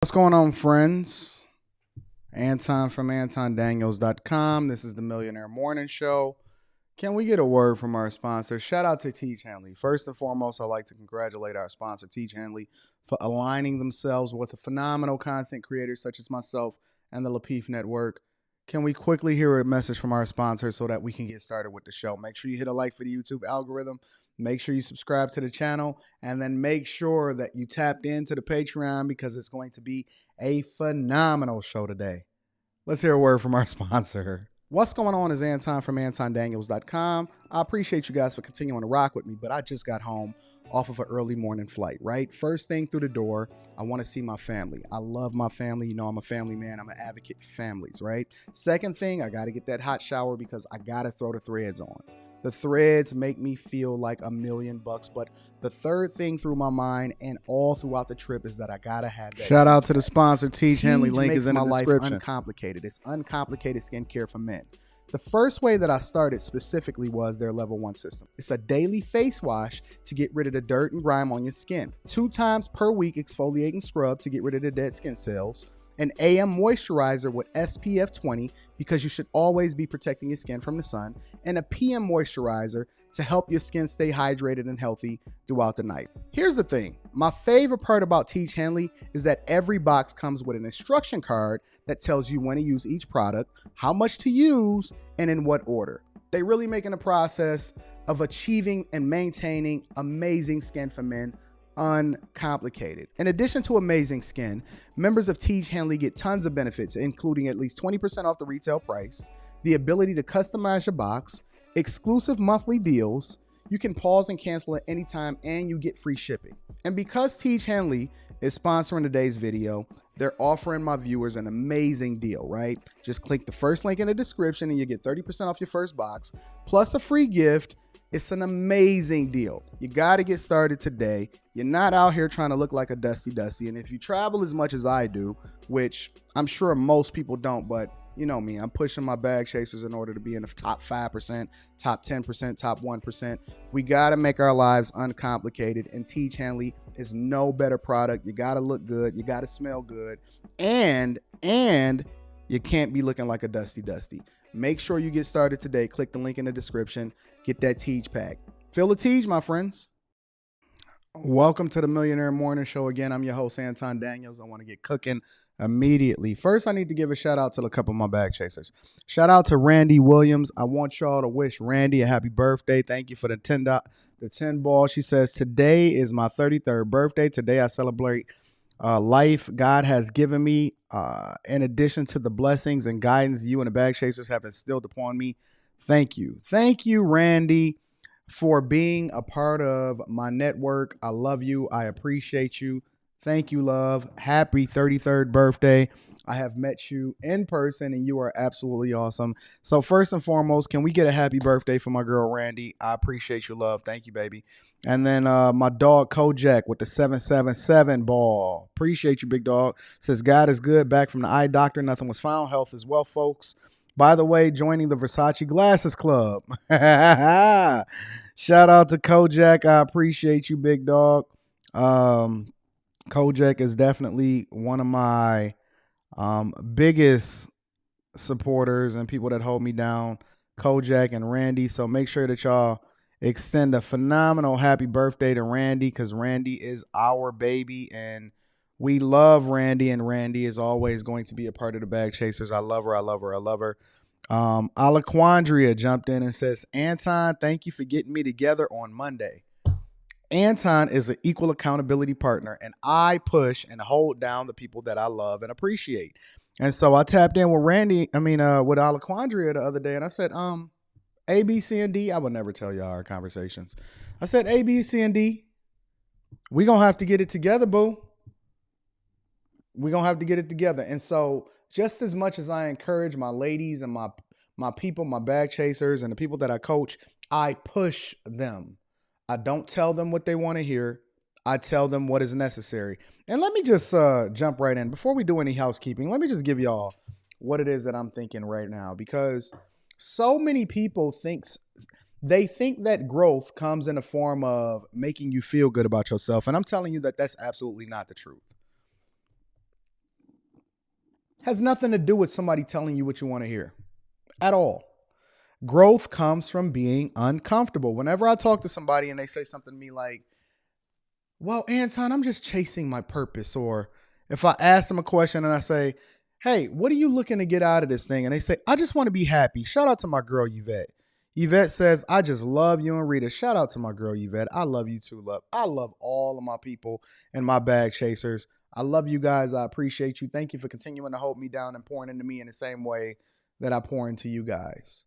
What's going on, friends? Anton from AntonDaniels.com. This is the Millionaire Morning Show. Can we get a word from our sponsor? Shout out to Teach Hanley. First and foremost, I'd like to congratulate our sponsor, Teach Hanley, for aligning themselves with a phenomenal content creators such as myself and the Lapeef Network. Can we quickly hear a message from our sponsor so that we can get started with the show? Make sure you hit a like for the YouTube algorithm. Make sure you subscribe to the channel, and then make sure that you tapped into the Patreon because it's going to be a phenomenal show today. Let's hear a word from our sponsor. What's going on is Anton from AntonDaniels.com. I appreciate you guys for continuing to rock with me, but I just got home off of an early morning flight, right? First thing through the door, I want to see my family. I love my family. You know, I'm a family man. I'm an advocate for families, right? Second thing, I got to get that hot shower because I got to throw the threads on. The threads make me feel like $1,000,000, but the third thing through my mind and all throughout the trip is that I gotta have that. Shout out to the sponsor, Teach Hanley. Link is in the description. Uncomplicated. It's uncomplicated skincare for men. The first way that I started specifically was their level 1 system. It's a daily face wash to get rid of the dirt and grime on your skin. 2 times per week exfoliating scrub to get rid of the dead skin cells. An AM moisturizer with SPF 20 because you should always be protecting your skin from the sun, and a PM moisturizer to help your skin stay hydrated and healthy throughout the night. Here's the thing. My favorite part about Teach Hanley is that every box comes with an instruction card that tells you when to use each product, how much to use, and in what order. They really making the process of achieving and maintaining amazing skin for men uncomplicated. In addition to amazing skin, members of Teach Hanley get tons of benefits, including at least 20% off the retail price, the ability to customize your box, exclusive monthly deals, you can pause and cancel at any time, and you get free shipping. And because Teach Hanley is sponsoring today's video, they're offering my viewers an amazing deal, right? Just click the first link in the description and you get 30% off your first box, plus a free gift. It's an amazing deal. You got to get started today. You're not out here trying to look like a Dusty. And if you travel as much as I do, which I'm sure most people don't, but you know me, I'm pushing my bag chasers in order to be in the top 5%, top 10%, top 1%. We got to make our lives uncomplicated, and Teach Hanley is no better product. You got to look good. You got to smell good. And you can't be looking like a Dusty. Make sure you get started today. Click the link in the description. Get that Teach pack. Feel the Teach, my friends. Welcome to the Millionaire Morning Show again. I'm your host, Anton Daniels. I want to get cooking immediately. First, I need to give a shout out to a couple of my bag chasers. Shout out to Randy Williams. I want y'all to wish Randy a happy birthday. Thank you for the 10 ball. She says, today is my 33rd birthday. Today I celebrate life God has given me, in addition to the blessings and guidance you and the bag chasers have instilled upon me. Thank you. Thank you, Randy, for being a part of my network. I love you. I appreciate you. Thank you, love. Happy 33rd birthday. I have met you in person and you are absolutely awesome. So first and foremost, can we get a happy birthday for my girl, Randy? I appreciate your love. Thank you, baby. And then my dog, Kojak, with the 777 ball. Appreciate you, big dog. Says, God is good. Back from the eye doctor. Nothing was found. Health is well, folks. By the way, joining the Versace Glasses Club. Shout out to Kojak. I appreciate you, big dog. Kojak is definitely one of my biggest supporters and people that hold me down, Kojak and Randy. So make sure that y'all extend a phenomenal happy birthday to Randy, because Randy is our baby and we love Randy, and Randy is always going to be a part of the Bag Chasers. I love her. I love her. I love her. Alaquandria jumped in and says, Anton, thank you for getting me together on Monday. Anton is an equal accountability partner, and I push and hold down the people that I love and appreciate. And so I tapped in with with Alaquandria the other day, and I said, A, B, C, and D. I would never tell y'all our conversations. I said, A, B, C, and D. We gonna have to get it together, boo. We gonna have to get it together. And so just as much as I encourage my ladies and my people, my bag chasers, and the people that I coach, I push them. I don't tell them what they want to hear. I tell them what is necessary. And let me just jump right in. Before we do any housekeeping, let me just give y'all what it is that I'm thinking right now, because so many people think that growth comes in the form of making you feel good about yourself. And I'm telling you that that's absolutely not the truth. Has nothing to do with somebody telling you what you want to hear at all. Growth comes from being uncomfortable. Whenever I talk to somebody and they say something to me like, well, Anton, I'm just chasing my purpose. Or if I ask them a question and I say, hey, what are you looking to get out of this thing? And they say, I just want to be happy. Shout out to my girl, Yvette. Yvette says, I just love you and Rita. Shout out to my girl, Yvette. I love you too, love. I love all of my people and my bag chasers. I love you guys. I appreciate you. Thank you for continuing to hold me down and pouring into me in the same way that I pour into you guys.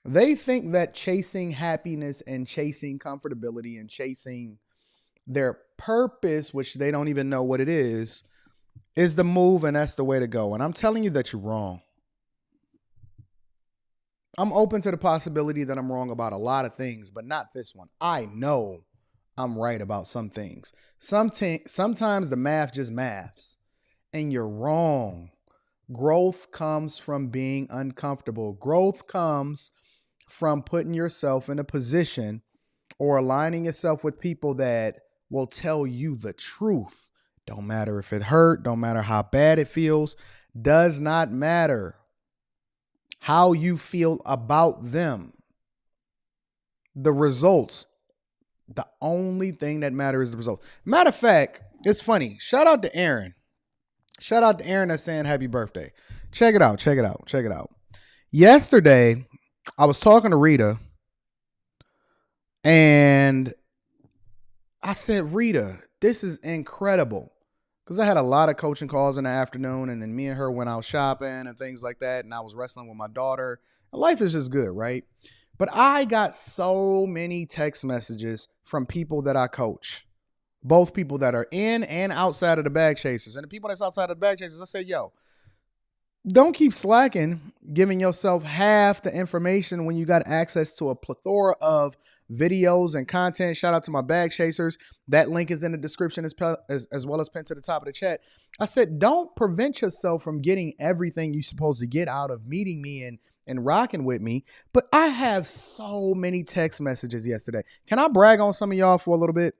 They think that chasing happiness and chasing comfortability and chasing their purpose, which they don't even know what it is the move, and that's the way to go. And I'm telling you that you're wrong. I'm open to the possibility that I'm wrong about a lot of things, but not this one. I know I'm right about some things. Sometimes the math just maths, and you're wrong. Growth comes from being uncomfortable. Growth comes from putting yourself in a position or aligning yourself with people that will tell you the truth. Don't matter if it hurt, don't matter how bad it feels, does not matter how you feel about them. The results, the only thing that matters is the result. Matter of fact, it's funny. Shout out to Aaron. Shout out to Aaron that's saying happy birthday. Check it out. Yesterday, I was talking to Rita and I said, Rita, this is incredible. Because I had a lot of coaching calls in the afternoon, and then me and her went out shopping and things like that, and I was wrestling with my daughter. Life is just good, right? But I got so many text messages from people that I coach, both people that are in and outside of the bag chasers. And the people that's outside of the bag chasers, I say, yo, don't keep slacking, giving yourself half the information when you got access to a plethora of videos and content. Shout out to my bag chasers. That link is in the description as well as pinned to the top of the chat. I said, don't prevent yourself from getting everything you're supposed to get out of meeting me and rocking with me. But I have so many text messages yesterday. Can I brag on some of y'all for a little bit?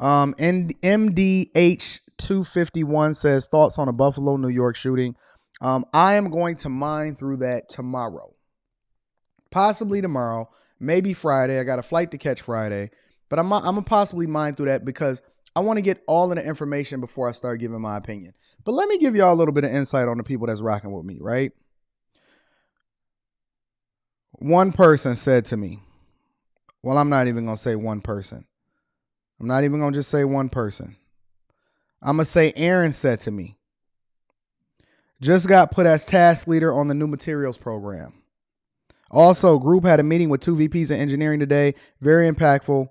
And MDH251 says thoughts on a Buffalo, New York shooting. I am going to mine through that tomorrow. Possibly tomorrow, maybe Friday. I got a flight to catch Friday, but I'm gonna possibly mine through that because I want to get all of the information before I start giving my opinion. But let me give y'all a little bit of insight on the people that's rocking with me, right? One person said to me, well, I'm not even gonna say one person. I'm not even gonna just say one person. I'm gonna say Aaron said to me, just got put as task leader on the new materials program. Also, group had a meeting with 2 VPs of engineering today. Very impactful.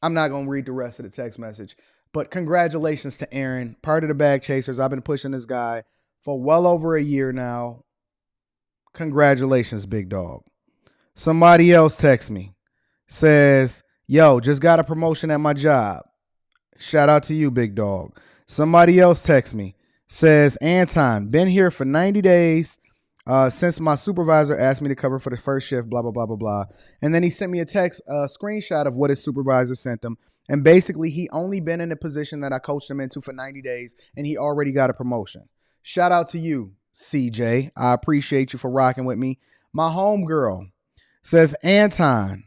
I'm not going to read the rest of the text message, but congratulations to Aaron, part of the bag chasers. I've been pushing this guy for well over a year now. Congratulations, big dog. Somebody else texts me, says, yo, just got a promotion at my job. Shout out to you, big dog. Somebody else texts me, says, Anton, been here for 90 days. Since my supervisor asked me to cover for the first shift, blah, blah, blah, blah, blah. And then he sent me a text, a screenshot of what his supervisor sent him. And basically, he only been in the position that I coached him into for 90 days, and he already got a promotion. Shout out to you, CJ. I appreciate you for rocking with me. My homegirl says, Anton,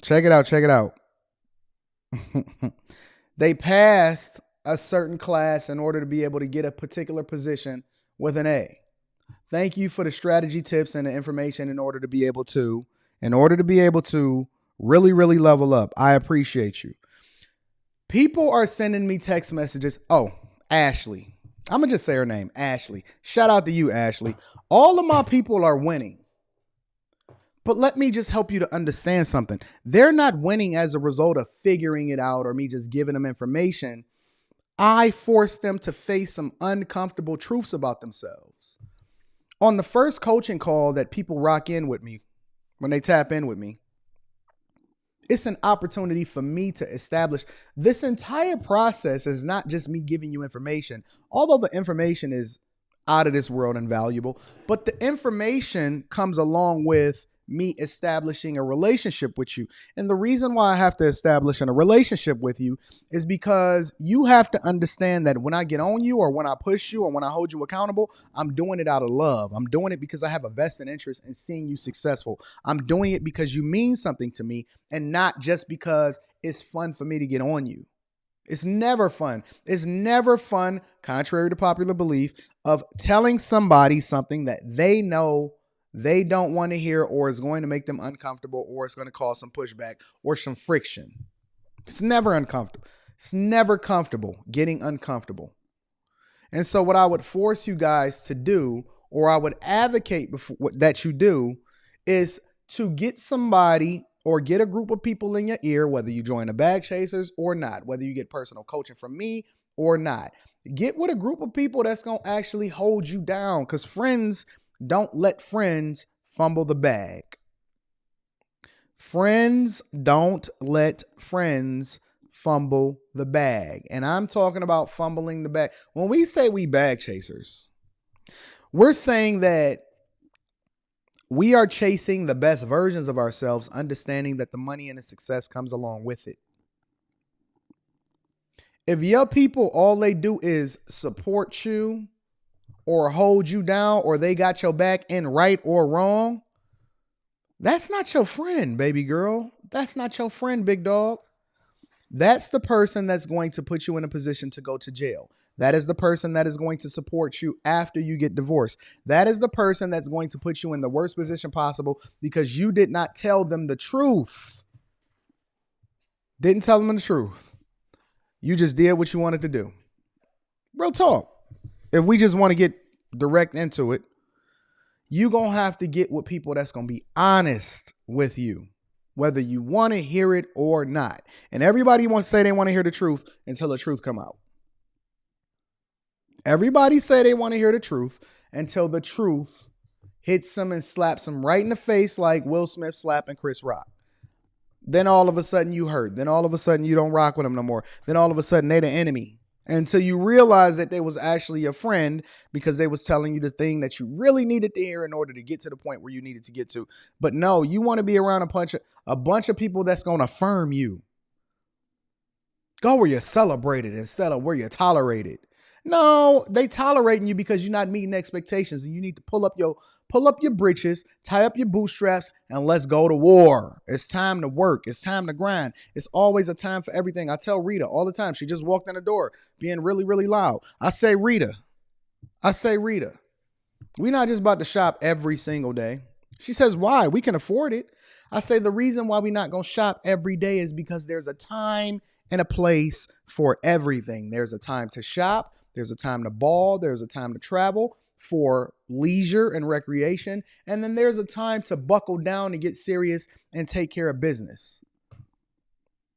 check it out. They passed a certain class in order to be able to get a particular position with an A. Thank you for the strategy tips and the information in order to be able to really, really level up. I appreciate you. People are sending me text messages. Oh, Ashley. I'm going to just say her name, Ashley. Shout out to you, Ashley. All of my people are winning. But let me just help you to understand something. They're not winning as a result of figuring it out or me just giving them information. I forced them to face some uncomfortable truths about themselves. On the first coaching call that people rock in with me, when they tap in with me, it's an opportunity for me to establish this entire process is not just me giving you information, although the information is out of this world and valuable, but the information comes along with me establishing a relationship with you. And the reason why I have to establish a relationship with you is because you have to understand that when I get on you or when I push you or when I hold you accountable, I'm doing it out of love. I'm doing it because I have a vested interest in seeing you successful. I'm doing it because you mean something to me and not just because it's fun for me to get on you. It's never fun. It's never fun, contrary to popular belief, of telling somebody something that they know they don't want to hear or is going to make them uncomfortable or it's going to cause some pushback or some friction. It's never uncomfortable. It's never comfortable getting uncomfortable. And so what I would force you guys to do, or I would advocate that you do, is to get somebody or get a group of people in your ear, whether you join the Bag Chasers or not, whether you get personal coaching from me or not. Get with a group of people that's going to actually hold you down, because friends don't let friends fumble the bag. Friends don't let friends fumble the bag. And I'm talking about fumbling the bag. When we say we bag chasers, we're saying that we are chasing the best versions of ourselves, understanding that the money and the success comes along with it. If your people, all they do is support you or hold you down, or they got your back in right or wrong, that's not your friend, baby girl. That's not your friend, big dog. That's the person that's going to put you in a position to go to jail. That is the person that is going to support you after you get divorced. That is the person that's going to put you in the worst position possible because you did not tell them the truth. Didn't tell them the truth. You just did what you wanted to do. Real talk. If we just want to get direct into it, you're going to have to get with people that's going to be honest with you, whether you want to hear it or not. And everybody wants to say they want to hear the truth until the truth come out. Everybody say they want to hear the truth until the truth hits them and slaps them right in the face like Will Smith slapping Chris Rock. Then all of a sudden you hurt. Then all of a sudden you don't rock with them no more. Then all of a sudden they the enemy. Until you realize that they was actually a friend because they was telling you the thing that you really needed to hear in order to get to the point where you needed to get to. But no, you want to be around a bunch of people that's going to affirm you. Go where you're celebrated instead of where you're tolerated. No, they tolerating you because you're not meeting expectations, and you need to pull up your britches, tie up your bootstraps, and let's go to war. It's time to work. It's time to grind. It's always a time for everything. I tell Rita all the time. She just walked in the door being really, really loud. I say, Rita, we're not just about to shop every single day. She says, why? We can afford it. I say, the reason why we're not going to shop every day is because there's a time and a place for everything. There's a time to shop. There's a time to ball. There's a time to travel for leisure and recreation. And then there's a time to buckle down and get serious and take care of business.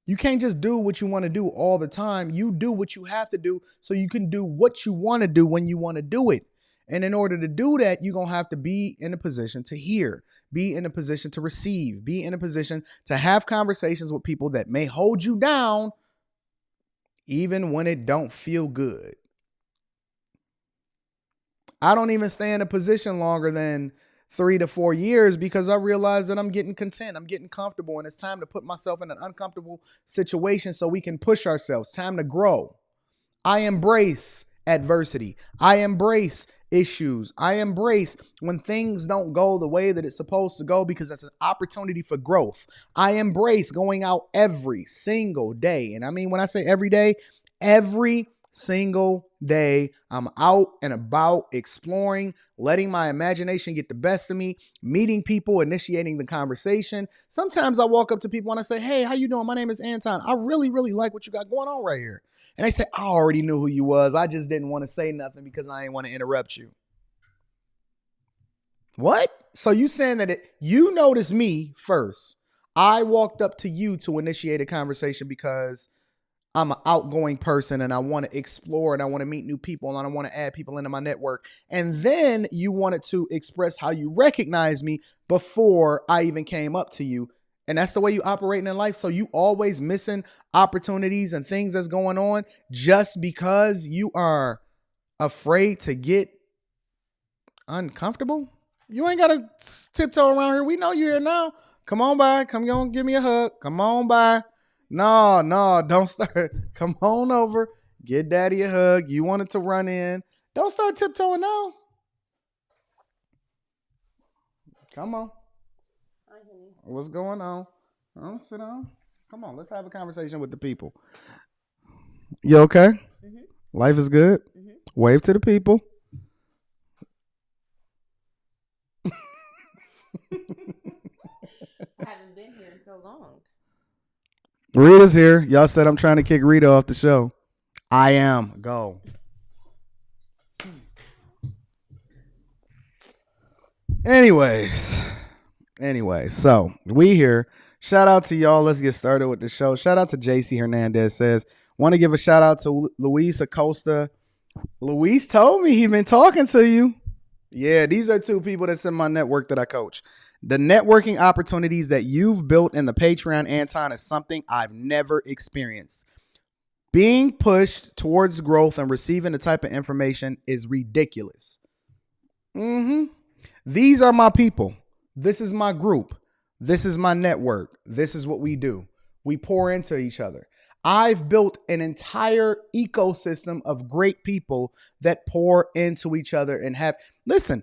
You can't just do what you want to do all the time. You do what you have to do so you can do what you want to do when you want to do it. And in order to do that, you're going to have to be in a position to hear, be in a position to receive, be in a position to have conversations with people that may hold you down even when it don't feel good. I don't even stay in a position longer than 3 to 4 years because I realize that I'm getting content. I'm getting comfortable, and it's time to put myself in an uncomfortable situation so we can push ourselves. Time to grow. I embrace adversity. I embrace issues. I embrace when things don't go the way that it's supposed to go because that's an opportunity for growth. I embrace going out every single day. And I mean, when I say every day, every single day, I'm out and about exploring, letting my imagination get the best of me, meeting people, initiating the conversation. Sometimes I walk up to people and I say, hey, how you doing? My name is Anton. I really, really like what you got going on right here. And they say, I already knew who you was. I just didn't want to say nothing because I didn't want to interrupt you. What? So you saying that you noticed me first. I walked up to you to initiate a conversation because I'm an outgoing person and I want to explore and I want to meet new people and I want to add people into my network. And then you wanted to express how you recognize me before I even came up to you. And that's the way you operate in life. So you always missing opportunities and things that's going on just because you are afraid to get uncomfortable. You ain't gotta tiptoe around here. We know you here now. Come on by. Come on, give me a hug. Come on by. No, don't start. Come on over. Get daddy a hug. You wanted to run in. Don't start tiptoeing now. Come on. What's going on? Oh, sit down. Come on, let's have a conversation with the people. You okay? Mm-hmm. Life is good. Mm-hmm. Wave to the people. I haven't been here in so long. Rita's here. Y'all said I'm trying to kick Rita off the show. I am. Go. Anyways, so we here. Shout out to y'all. Let's get started with the show. Shout out to JC Hernandez says, want to give a shout out to Luis Acosta. Luis told me he's been talking to you. Yeah, these are two people that's in my network that I coach. The networking opportunities that you've built in the Patreon, Anton, is something I've never experienced. Being pushed towards growth and receiving the type of information is ridiculous. These are my people. This is my group. This is my network. This is what we do. We pour into each other. I've built an entire ecosystem of great people that pour into each other and have. Listen,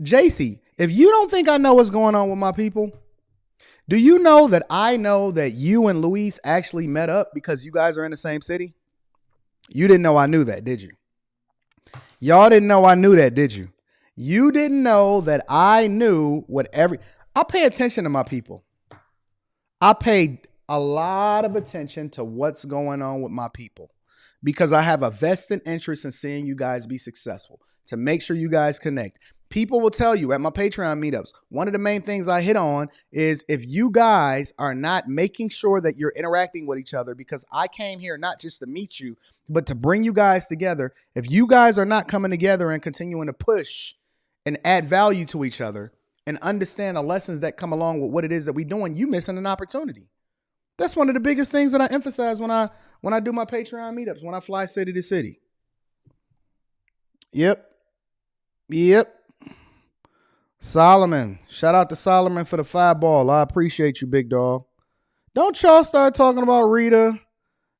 JC, if you don't think I know what's going on with my people, do you know that you and Luis actually met up because you guys are in the same city? You didn't know I knew that, did you? Y'all didn't know I knew that, did you? You didn't know that I knew I pay attention to my people. I pay a lot of attention to what's going on with my people because I have a vested interest in seeing you guys be successful, to make sure you guys connect. People will tell you at my Patreon meetups, one of the main things I hit on is if you guys are not making sure that you're interacting with each other, because I came here not just to meet you, but to bring you guys together. If you guys are not coming together and continuing to push and add value to each other and understand the lessons that come along with what it is that we're doing, you missing an opportunity. That's one of the biggest things that I emphasize when I do my Patreon meetups, when I fly city to city. Yep. Solomon. Shout out to Solomon for the 5-ball. I appreciate you, big dog. Don't y'all start talking about Rita.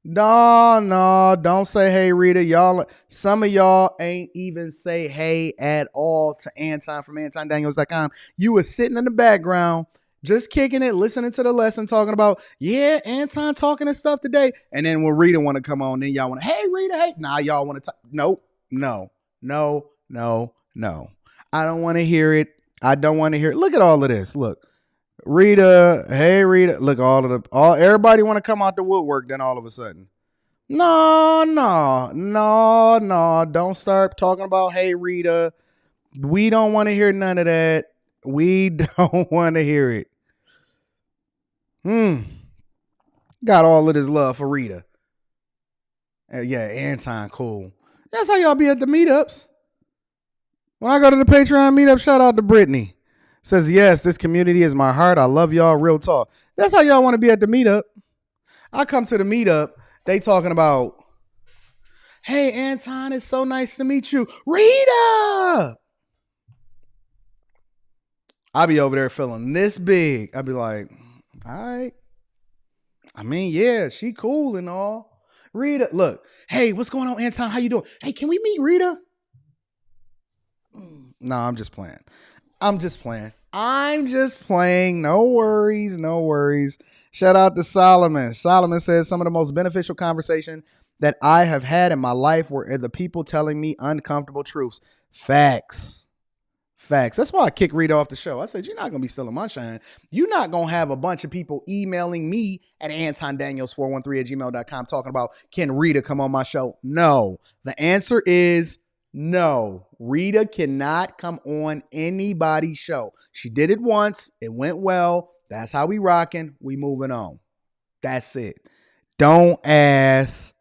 No, don't say hey, Rita. Some of y'all ain't even say hey at all to Anton from AntonDaniels.com. You was sitting in the background, just kicking it, listening to the lesson, talking about, yeah, Anton talking and stuff today. And then when Rita want to come on, then y'all want to, hey, Rita, hey. Nah, y'all want to talk. Nope, no. I don't want to hear it. Look at all of this. Look. Rita, hey Rita, look, everybody want to come out the woodwork then all of a sudden. No, don't start talking about hey Rita. We don't want to hear none of that. We don't want to hear it. Got all of this love for Rita. Yeah, Anton, cool. That's how y'all be at the meetups. When I go to the Patreon meetup, shout out to Brittany. Says, yes, this community is my heart. I love y'all. Real talk. That's how y'all want to be at the meetup. I come to the meetup. They talking about, hey, Anton, it's so nice to meet you. Rita! I'll be over there feeling this big. I'll be like, all right. I mean, yeah, she cool and all. Rita, look. Hey, what's going on, Anton? How you doing? Hey, can we meet Rita? No, I'm just playing. No worries. Shout out to Solomon. Solomon says some of the most beneficial conversation that I have had in my life were the people telling me uncomfortable truths. Facts. That's why I kicked Rita off the show. I said, you're not going to be stealing my shine. You're not going to have a bunch of people emailing me at AntonDaniels413@gmail.com talking about, can Rita come on my show? No. The answer is no. Rita cannot come on anybody's show. She did it once. It went well. That's how we rocking. We moving on. That's it. Don't ask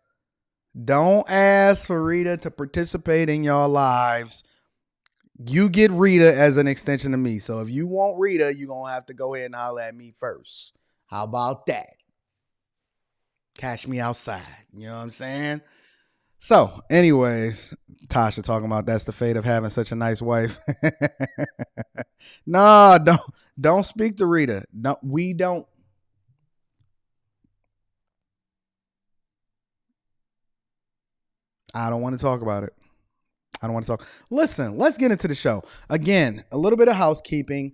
for Rita to participate in your lives. You get Rita as an extension of me. So if you want Rita, you're going to have to go ahead and holler at me first. How about that? Catch me outside. You know what I'm saying? So, anyways, Tasha talking about that's the fate of having such a nice wife. No, don't speak to Rita. No, we don't. I don't want to talk about it. I don't want to talk. Listen, let's get into the show. Again, a little bit of housekeeping.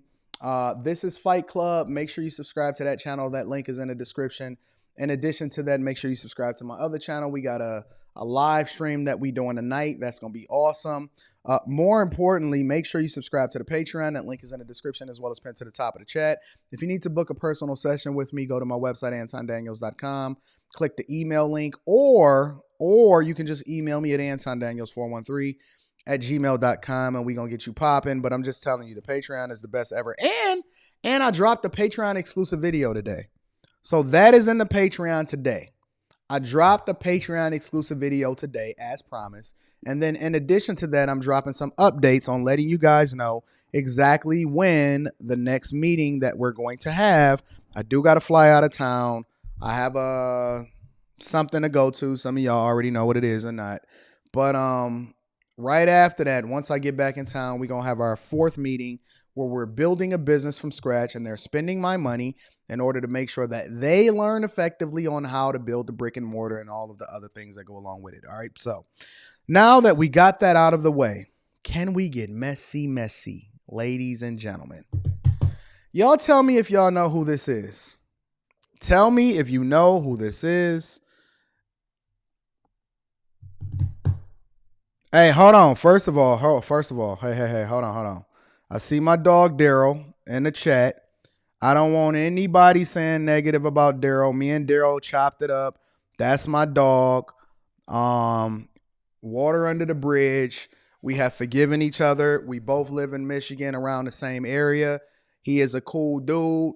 This is Fight Club. Make sure you subscribe to that channel. That link is in the description. In addition to that, make sure you subscribe to my other channel. We got a live stream that we doing tonight. That's going to be awesome. More importantly, make sure you subscribe to the Patreon. That link is in the description as well as pinned to the top of the chat. If you need to book a personal session with me, go to my website, AntonDaniels.com. Click the email link, or you can just email me at AntonDaniels413@gmail.com and we're going to get you popping. But I'm just telling you, the Patreon is the best ever. And I dropped a Patreon exclusive video today. So that is in the Patreon today. I dropped a Patreon exclusive video today, as promised. And then in addition to that, I'm dropping some updates on letting you guys know exactly when the next meeting that we're going to have. I do got to fly out of town. I have something to go to. Some of y'all already know what it is or not. But right after that, once I get back in town, we're going to have our fourth meeting where we're building a business from scratch, and they're spending my money in order to make sure that they learn effectively on how to build the brick and mortar and all of the other things that go along with it. All right. So now that we got that out of the way, can we get messy, ladies and gentlemen? Y'all tell me if y'all know who this is. Tell me if you know who this is. Hey, hold on. First of all, hey, hold on. I see my dog Daryl in the chat. I don't want anybody saying negative about Daryl. Me and Daryl chopped it up. That's my dog. Water under the bridge. We have forgiven each other. We both live in Michigan, around the same area. He is a cool dude.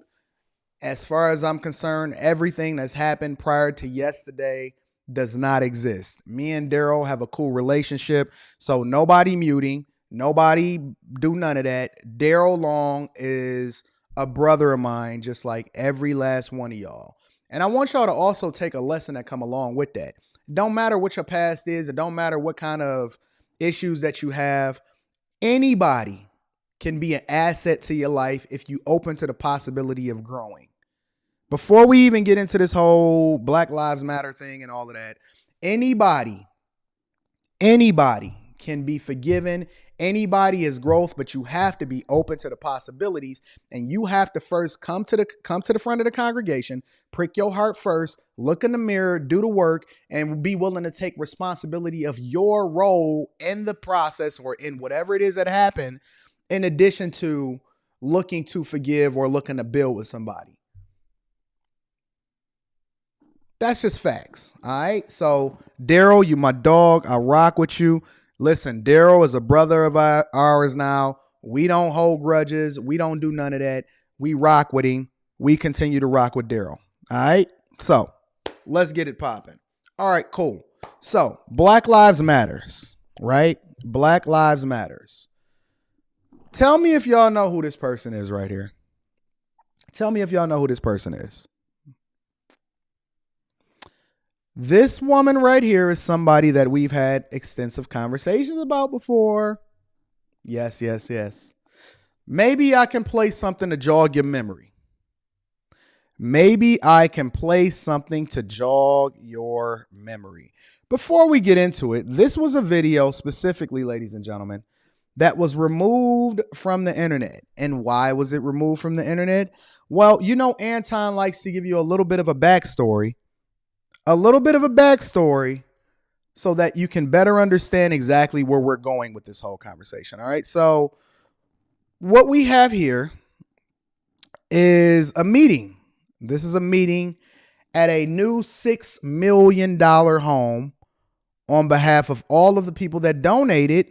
As far as I'm concerned, everything that's happened prior to yesterday does not exist. Me and Daryl have a cool relationship. So nobody muting. Nobody do none of that. Daryl Long is a brother of mine, just like every last one of y'all. And I want y'all to also take a lesson that come along with that. It don't matter what your past is. It don't matter what kind of issues that you have. Anybody can be an asset to your life if you open to the possibility of growing. Before we even get into this whole Black Lives Matter thing and all of that, anybody can be forgiven. Anybody is growth, but you have to be open to the possibilities, and you have to first come to the front of the congregation, prick your heart first, look in the mirror, do the work, and be willing to take responsibility of your role in the process or in whatever it is that happened, in addition to looking to forgive or looking to build with somebody. That's just facts. All right. So Daryl, you my dog. I rock with you. Listen, Daryl is a brother of ours now. We don't hold grudges. We don't do none of that. We rock with him. We continue to rock with Daryl. All right. So let's get it popping. All right, cool. So Black Lives Matters, right? Black Lives Matters. Tell me if y'all know who this person is right here. Tell me if y'all know who this person is. This woman right here is somebody that we've had extensive conversations about before. Yes. Maybe I can play something to jog your memory. Before we get into it, this was a video specifically, ladies and gentlemen, that was removed from the internet. And why was it removed from the internet? Well, you know, Anton likes to give you a little bit of a backstory. So that you can better understand exactly where we're going with this whole conversation. All right. So what we have here is a meeting. This is a meeting at a new $6 million home on behalf of all of the people that donated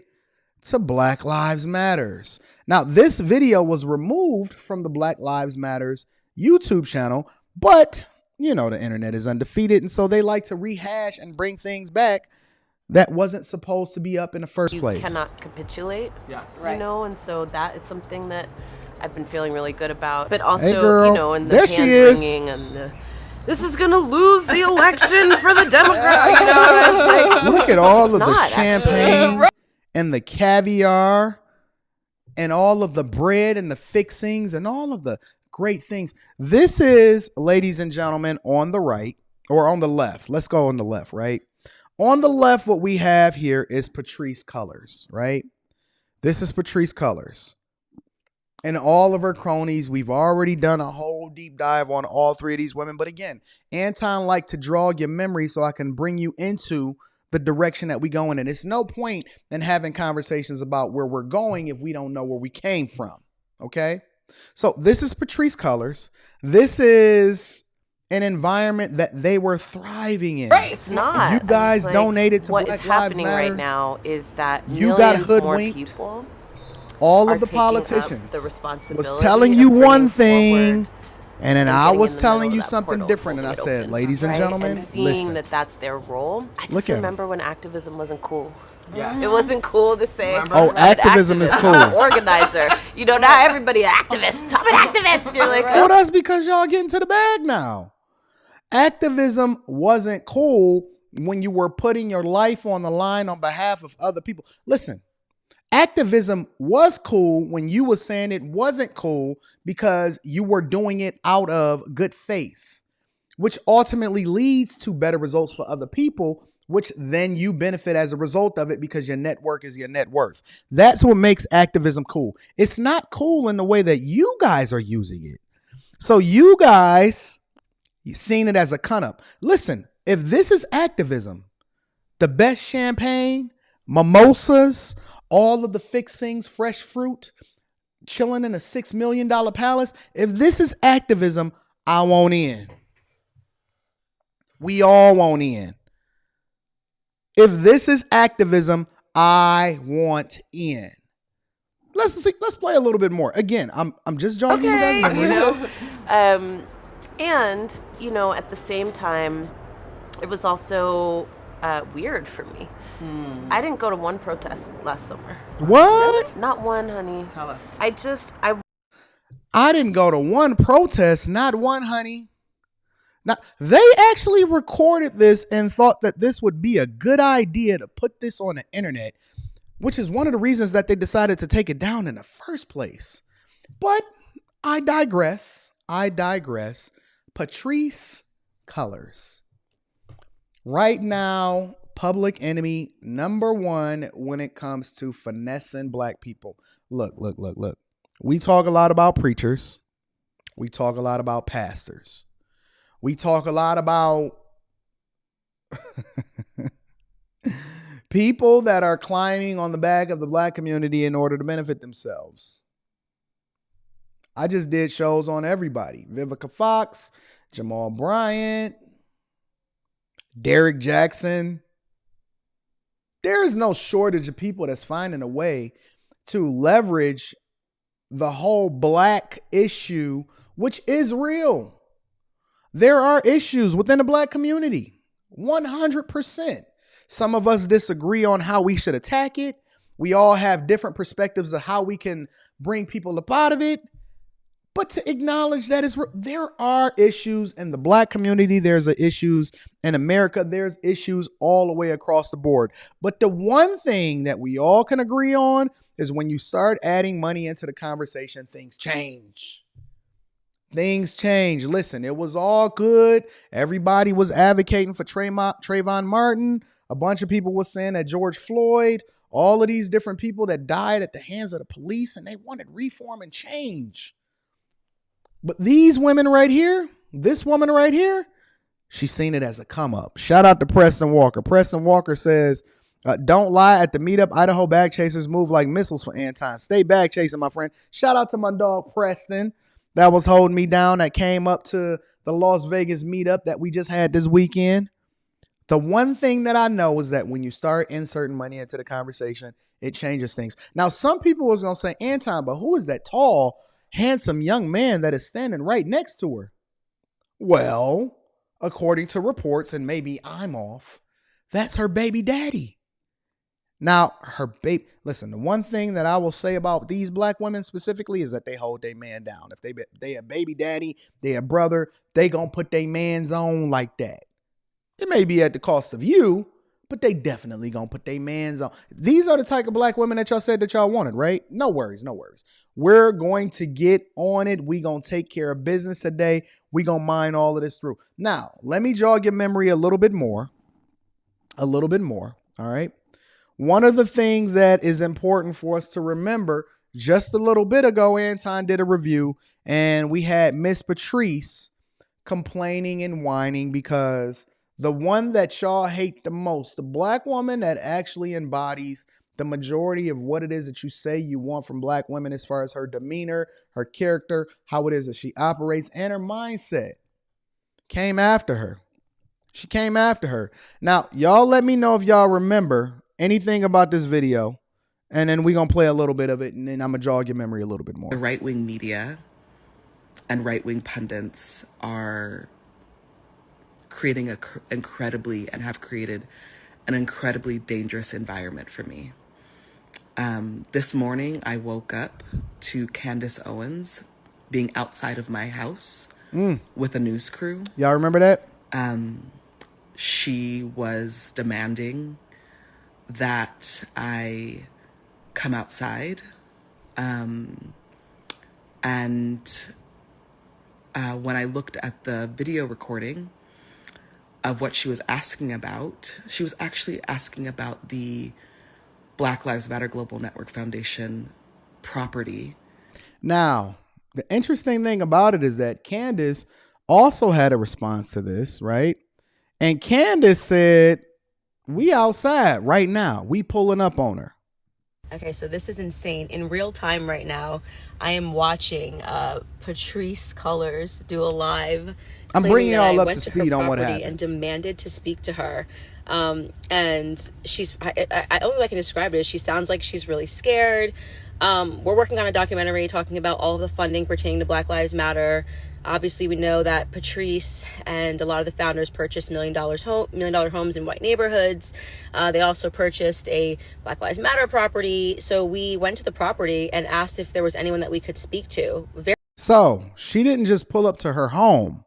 to Black Lives Matters. Now, this video was removed from the Black Lives Matters YouTube channel, but you know, the internet is undefeated. And so they like to rehash and bring things back that wasn't supposed to be up in the first place. You cannot capitulate, yes. You know, and so that is something that I've been feeling really good about. But also, hey girl, you know, and the there hand wringing and the this is gonna lose the election for the Democrats. You know, it's like, look at all of the not, champagne and the caviar and all of the bread and the fixings and all of the great things. This is, ladies and gentlemen, on the right or on the left. Let's go on the left, right? On the left, what we have here is Patrisse Cullors, right? This is Patrisse Cullors. And all of her cronies. We've already done a whole deep dive on all three of these women. But again, Anton liked to draw your memory so I can bring you into the direction that we go in. And it's no point in having conversations about where we're going if we don't know where we came from. Okay? So this is Patrisse Cullors. This is an environment that they were thriving in. Right, it's not. You guys donated to what Black is Lives happening Matter. right now is that You got millions more hoodwinked. people All are of the taking up politicians the responsibility was telling of you bringing one thing, forward and then and I getting was in the telling middle you of that something portal, different, and I holding it said, open, ladies and right? gentlemen, and seeing listen. that that's their role. I Look just at 'em. remember when activism wasn't cool. Yeah. It wasn't cool to say, Oh, I'm an activism is activist, cool. I'm an organizer. You know, not everybody an activist. I'm an activist. And you're like, Well, that's because y'all getting to the bag now. Activism wasn't cool when you were putting your life on the line on behalf of other people. Listen, activism was cool when you were saying it wasn't cool because you were doing it out of good faith, which ultimately leads to better results for other people, which then you benefit as a result of it because your network is your net worth. That's what makes activism cool. It's not cool in the way that you guys are using it. So you guys, you've seen it as a come-up. Listen, if this is activism, the best champagne, mimosas, all of the fixings, fresh fruit, chilling in a $6 million palace, if this is activism, I want in. We all want in. If this is activism, I want in. Let's see, let's play a little bit more. Again, I'm just jogging you guys' memory. you know, and you know, at the same time, it was also weird for me. I didn't go to one protest last summer. What? Not one, honey. Tell us. I didn't go to one protest, not one, honey. Now, they actually recorded this and thought that this would be a good idea to put this on the internet, which is one of the reasons that they decided to take it down in the first place. But I digress. Patrisse Cullors. Right now, public enemy number one when it comes to finessing black people. Look. We talk a lot about preachers. We talk a lot about pastors. We talk a lot about people that are climbing on the back of the black community in order to benefit themselves. I just did shows on everybody. Vivica Fox, Jamal Bryant, Derrick Jackson. There is no shortage of people that's finding a way to leverage the whole black issue, which is real. There are issues within the black community, 100%. Some of us disagree on how we should attack it. We all have different perspectives of how we can bring people up out of it. But to acknowledge that there are issues in the black community. There's issues in America. There's issues all the way across the board. But the one thing that we all can agree on is when you start adding money into the conversation, things change. Things change. Listen, it was all good. Everybody was advocating for Trayvon Martin. A bunch of people were saying that George Floyd, all of these different people that died at the hands of the police, and they wanted reform and change. But these women right here, this woman right here, she's seen it as a come up. Shout out to Preston Walker. Preston Walker says, don't lie at the meetup. Idaho bag chasers move like missiles for Anton. Stay bag chasing, my friend. Shout out to my dog, Preston. That was holding me down, that came up to the Las Vegas meetup that we just had this weekend. The one thing that I know is that when you start inserting money into the conversation, it changes things. Now, some people was going to say, Anton, but who is that tall, handsome young man that is standing right next to her? Well, according to reports, and maybe I'm off, that's her baby daddy. Now, her baby, listen, the one thing that I will say about these black women specifically is that they hold their man down. If they a baby daddy, they a brother, they gonna put their man's on like that. It may be at the cost of you, but they definitely gonna put their man's on. These are the type of black women that y'all said that y'all wanted, right? No worries, no worries. We're going to get on it. We gonna take care of business today. We gonna mine all of this through. Now, let me jog your memory a little bit more. All right? One of the things that is important for us to remember, just a little bit ago, Anton did a review and we had Miss Patrisse complaining and whining because the one that y'all hate the most, the black woman that actually embodies the majority of what it is that you say you want from black women as far as her demeanor, her character, how it is that she operates, and her mindset, came after her. She came after her. Now, y'all let me know if y'all remember anything about this video, and then we're going to play a little bit of it, and then I'm going to jog your memory a little bit more. The right-wing media and right-wing pundits are creating have created an incredibly dangerous environment for me. This morning, I woke up to Candace Owens being outside of my house with a news crew. Y'all remember that? She was demanding that I come outside. And when I looked at the video recording of what she was asking about, she was actually asking about the Black Lives Matter Global Network Foundation property. Now, the interesting thing about it is that Candace also had a response to this, right? And Candace said, we outside right now. We pulling up on her. Okay, so this is insane. In real time right now, I am watching Patrisse Cullors do a live. I'm bringing y'all up to speed on what happened. And demanded to speak to her. And she's, I only way I can describe it is she sounds like she's really scared. We're working on a documentary talking about all of the funding pertaining to Black Lives Matter. Obviously, we know that Patrisse and a lot of the founders purchased $1 million homes in white neighborhoods. They also purchased a Black Lives Matter property. So we went to the property and asked if there was anyone that we could speak to. So she didn't just pull up to her home.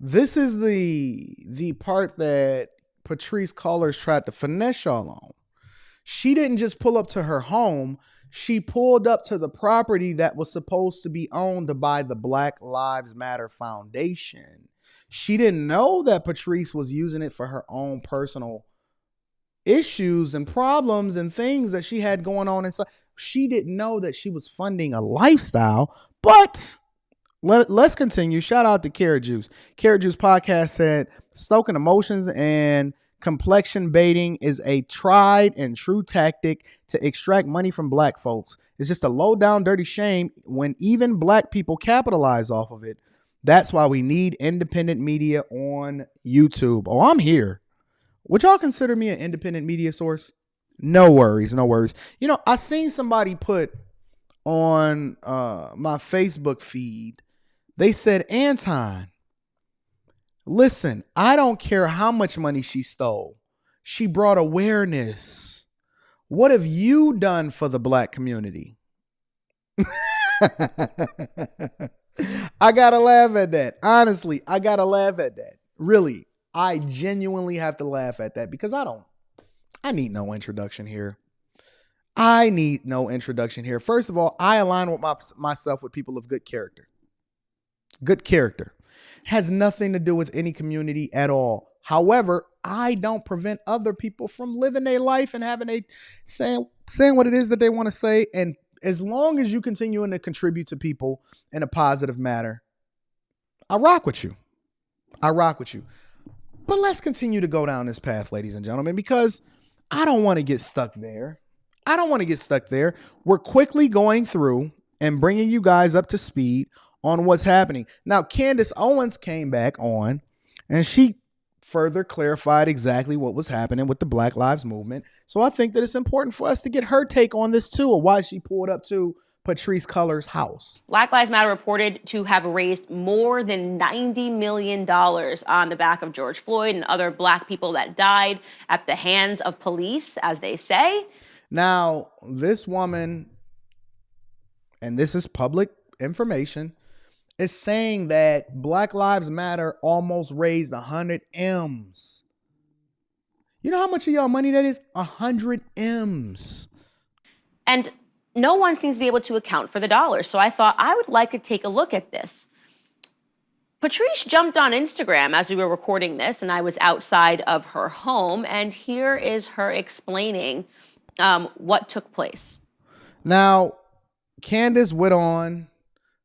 This is the part that Patrisse Cullors tried to finesse y'all on. She didn't just pull up to her home. She pulled up to the property that was supposed to be owned by the Black Lives Matter Foundation. She didn't know that Patrisse was using it for her own personal issues and problems and things that she had going on inside. She didn't know that she was funding a lifestyle, but let's continue. Shout out to Carrot Juice. Carrot Juice podcast said, stoking emotions and complexion baiting is a tried and true tactic to extract money from black folks. It's just a low down dirty shame when even black people capitalize off of it. That's why we need independent media on YouTube. Oh, I'm here. Would y'all consider me an independent media source? No worries, no worries. You know, I seen somebody put on my Facebook feed, they said, Anton, listen, I don't care how much money she stole. She brought awareness. What have you done for the black community? I gotta laugh at that. Honestly, I gotta laugh at that. Really, I genuinely have to laugh at that because I need no introduction here. I need no introduction here. First of all, I align with myself with people of good character. Good character. Has nothing to do with any community at all. However, I don't prevent other people from living their life and having saying what it is that they want to say. And as long as you continuing to contribute to people in a positive manner, I rock with you. I rock with you. But let's continue to go down this path, ladies and gentlemen, because I don't want to get stuck there. I don't want to get stuck there. We're quickly going through and bringing you guys up to speed on what's happening. Now, Candace Owens came back on and she further clarified exactly what was happening with the Black Lives Movement. So I think that it's important for us to get her take on this too, or why she pulled up to Patrisse Cullors' house. Black Lives Matter reported to have raised more than $90 million on the back of George Floyd and other black people that died at the hands of police, as they say. Now, this woman, and this is public information, is saying that Black Lives Matter almost raised 100 M's. You know how much of y'all money that is? 100 M's. And no one seems to be able to account for the dollars. So I thought I would like to take a look at this. Patrisse jumped on Instagram as we were recording this, and I was outside of her home. And here is her explaining what took place. Now, Candace went on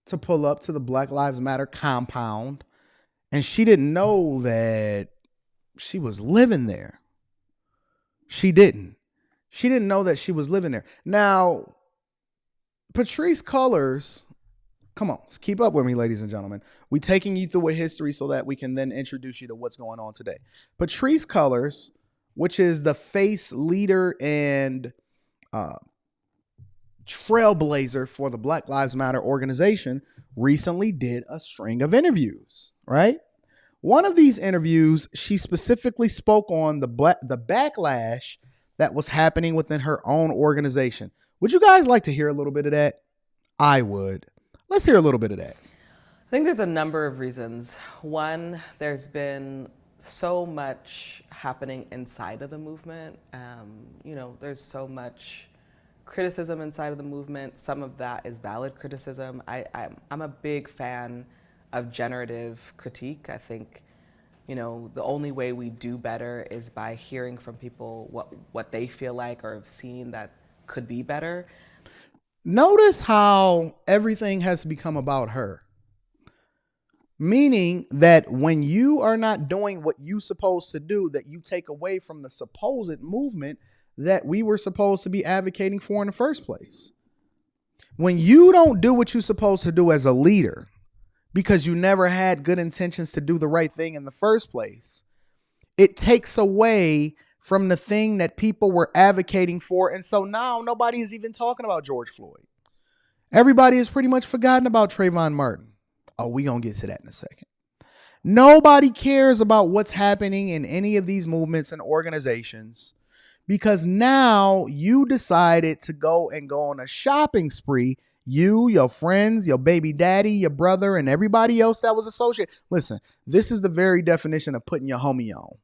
to pull up to the Black Lives Matter compound, and she didn't know that she was living there. She didn't know that she was living there. Now, Patrisse Cullors, come on, keep up with me, ladies and gentlemen. We're taking you through a history so that we can then introduce you to what's going on today. Patrisse Cullors, which is the face, leader, and trailblazer for the Black Lives Matter organization, recently did a string of interviews, right? One of these interviews, she specifically spoke on the backlash that was happening within her own organization. Would you guys like to hear a little bit of that? I would. Let's hear a little bit of that. I think there's a number of reasons. One, there's been so much happening inside of the movement. There's so much criticism inside of the movement. Some of that is valid criticism. I'm a big fan of generative critique. I think, the only way we do better is by hearing from people what they feel like or have seen that could be better. Notice how everything has become about her. Meaning that when you are not doing what you're supposed to do, that you take away from the supposed movement that we were supposed to be advocating for in the first place. When you don't do what you're supposed to do as a leader, because you never had good intentions to do the right thing in the first place, it takes away from the thing that people were advocating for. And so now nobody is even talking about George Floyd. Everybody has pretty much forgotten about Trayvon Martin. Oh, we gonna get to that in a second. Nobody cares about what's happening in any of these movements and organizations, because now you decided to go on a shopping spree. You, your friends, your baby daddy, your brother, and everybody else that was associated. Listen, this is the very definition of putting your homie on.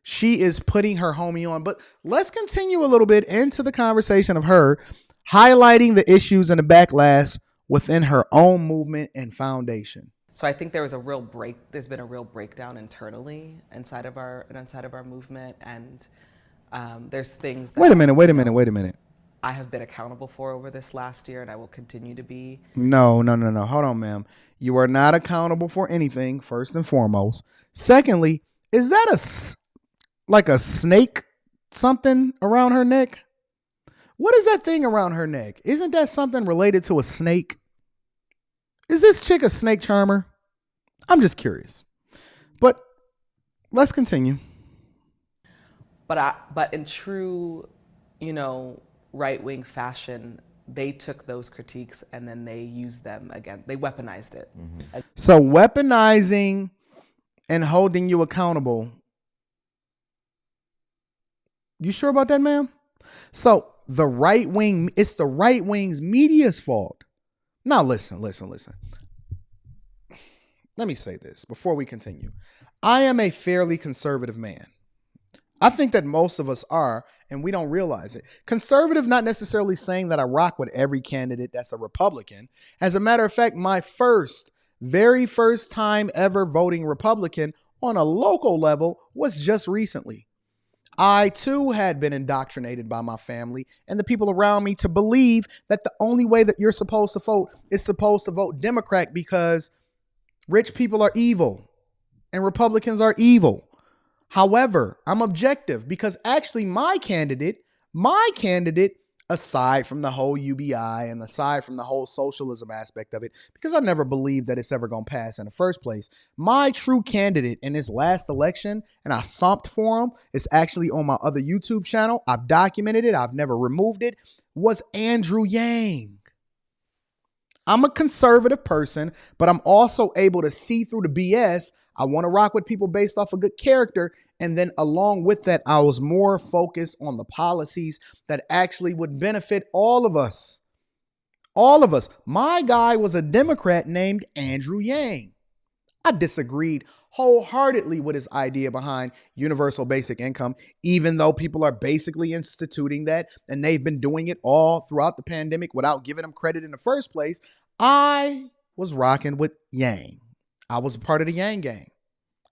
She is putting her homie on. But let's continue a little bit into the conversation of her highlighting the issues and the backlash within her own movement and foundation. So I think there's been a real breakdown internally inside of our movement, and there's things that— Wait a minute. I have been accountable for over this last year, and I will continue to be. No. Hold on, ma'am. You are not accountable for anything, first and foremost. Secondly, is that a snake something around her neck? What is that thing around her neck? Isn't that something related to a snake? Is this chick a snake charmer? I'm just curious. But let's continue. But in true, right-wing fashion, they took those critiques and then they used them again. They weaponized it. Mm-hmm. So weaponizing and holding you accountable. You sure about that, ma'am? So it's the right wing's media's fault. Now listen. Let me say this before we continue. I am a fairly conservative man. I think that most of us are, and we don't realize it. Conservative, not necessarily saying that I rock with every candidate that's a Republican. As a matter of fact, my very first time ever voting Republican on a local level was just recently. I too had been indoctrinated by my family and the people around me to believe that the only way that you're supposed to vote is supposed to vote Democrat because rich people are evil and Republicans are evil. However, I'm objective because actually my candidate, aside from the whole UBI and aside from the whole socialism aspect of it, because I never believed that it's ever going to pass in the first place, my true candidate in this last election, and I stomped for him, it's actually on my other YouTube channel. I've documented it. I've never removed it, was Andrew Yang. I'm a conservative person, but I'm also able to see through the BS. I want to rock with people based off of good character. And then along with that, I was more focused on the policies that actually would benefit all of us. All of us. My guy was a Democrat named Andrew Yang. I disagreed wholeheartedly with his idea behind universal basic income, even though people are basically instituting that and they've been doing it all throughout the pandemic without giving them credit in the first place. I was rocking with Yang. I was a part of the Yang gang.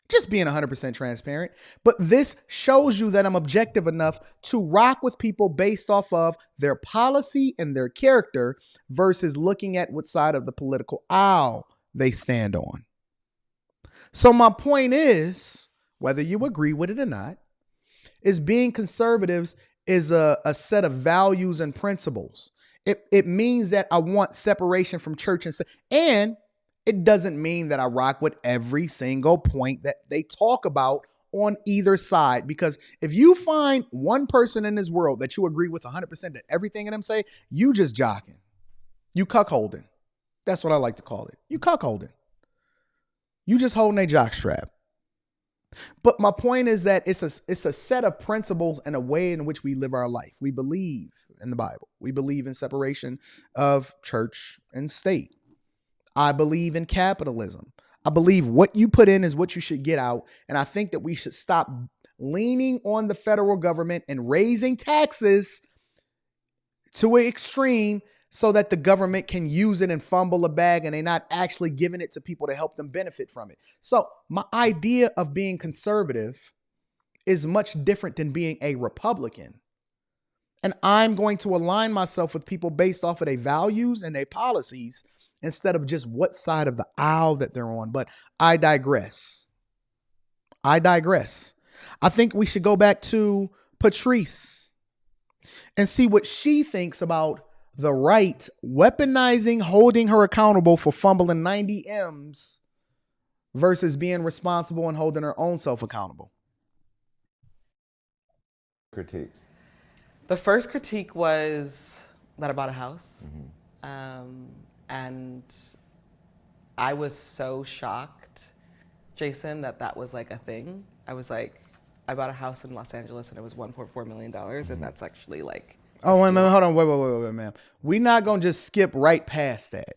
Just being 100% transparent. But this shows you that I'm objective enough to rock with people based off of their policy and their character versus looking at what side of the political aisle they stand on. So my point is, whether you agree with it or not, is being conservatives is a set of values and principles. It means that I want separation from church and state. And it doesn't mean that I rock with every single point that they talk about on either side. Because if you find one person in this world that you agree with 100% that everything in them say, you just jocking. You cuckolding. That's what I like to call it. You cuckolding. You just holding a jock strap. But my point is that it's a set of principles and a way in which we live our life. We believe in the Bible. We believe in separation of church and state. I believe in capitalism. I believe what you put in is what you should get out. And I think that we should stop leaning on the federal government and raising taxes to an extreme so that the government can use it and fumble a bag and they're not actually giving it to people to help them benefit from it. So my idea of being conservative is much different than being a Republican. And I'm going to align myself with people based off of their values and their policies instead of just what side of the aisle that they're on. But I digress. I think we should go back to Patrisse and see what she thinks about the right weaponizing, holding her accountable for fumbling 90 M's versus being responsible and holding her own self accountable. Critiques. The first critique was that I bought a house. And I was so shocked, Jason, that was like a thing. I was like, I bought a house in Los Angeles and it was $1.4 million. And that's actually like. Oh, wait, hold on. Wait, ma'am. We're not going to just skip right past that.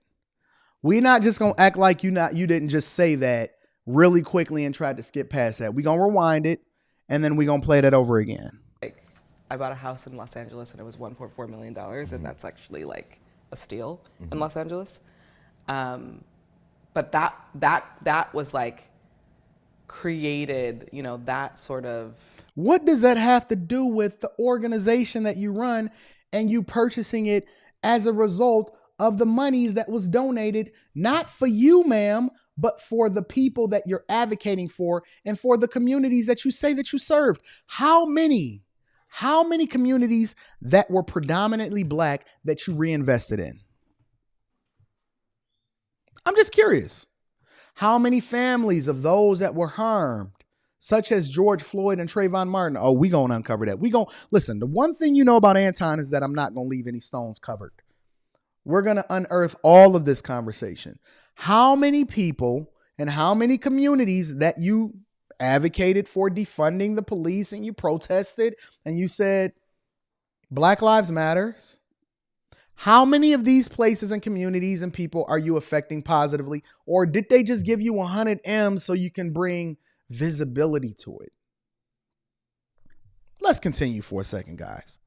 We're not just going to act like you didn't just say that really quickly and try to skip past that. We're going to rewind it and then we're going to play that over again. Like, I bought a house in Los Angeles and it was $1.4 million. And that's actually like a steal in Los Angeles. But that was like created, that sort of. What does that have to do with the organization that you run and you purchasing it as a result of the monies that was donated, not for you, ma'am, but for the people that you're advocating for and for the communities that you say that you served? How many communities that were predominantly Black that you reinvested in? I'm just curious. How many families of those that were harmed, such as George Floyd and Trayvon Martin? Oh, we gonna uncover that. Listen, the one thing you know about Anton is that I'm not gonna leave any stones covered. We're gonna unearth all of this conversation. How many people and how many communities that you advocated for defunding the police and you protested and you said Black Lives Matters? How many of these places and communities and people are you affecting positively? Or did they just give you 100 M's so you can bring visibility to it? Let's continue for a second, guys.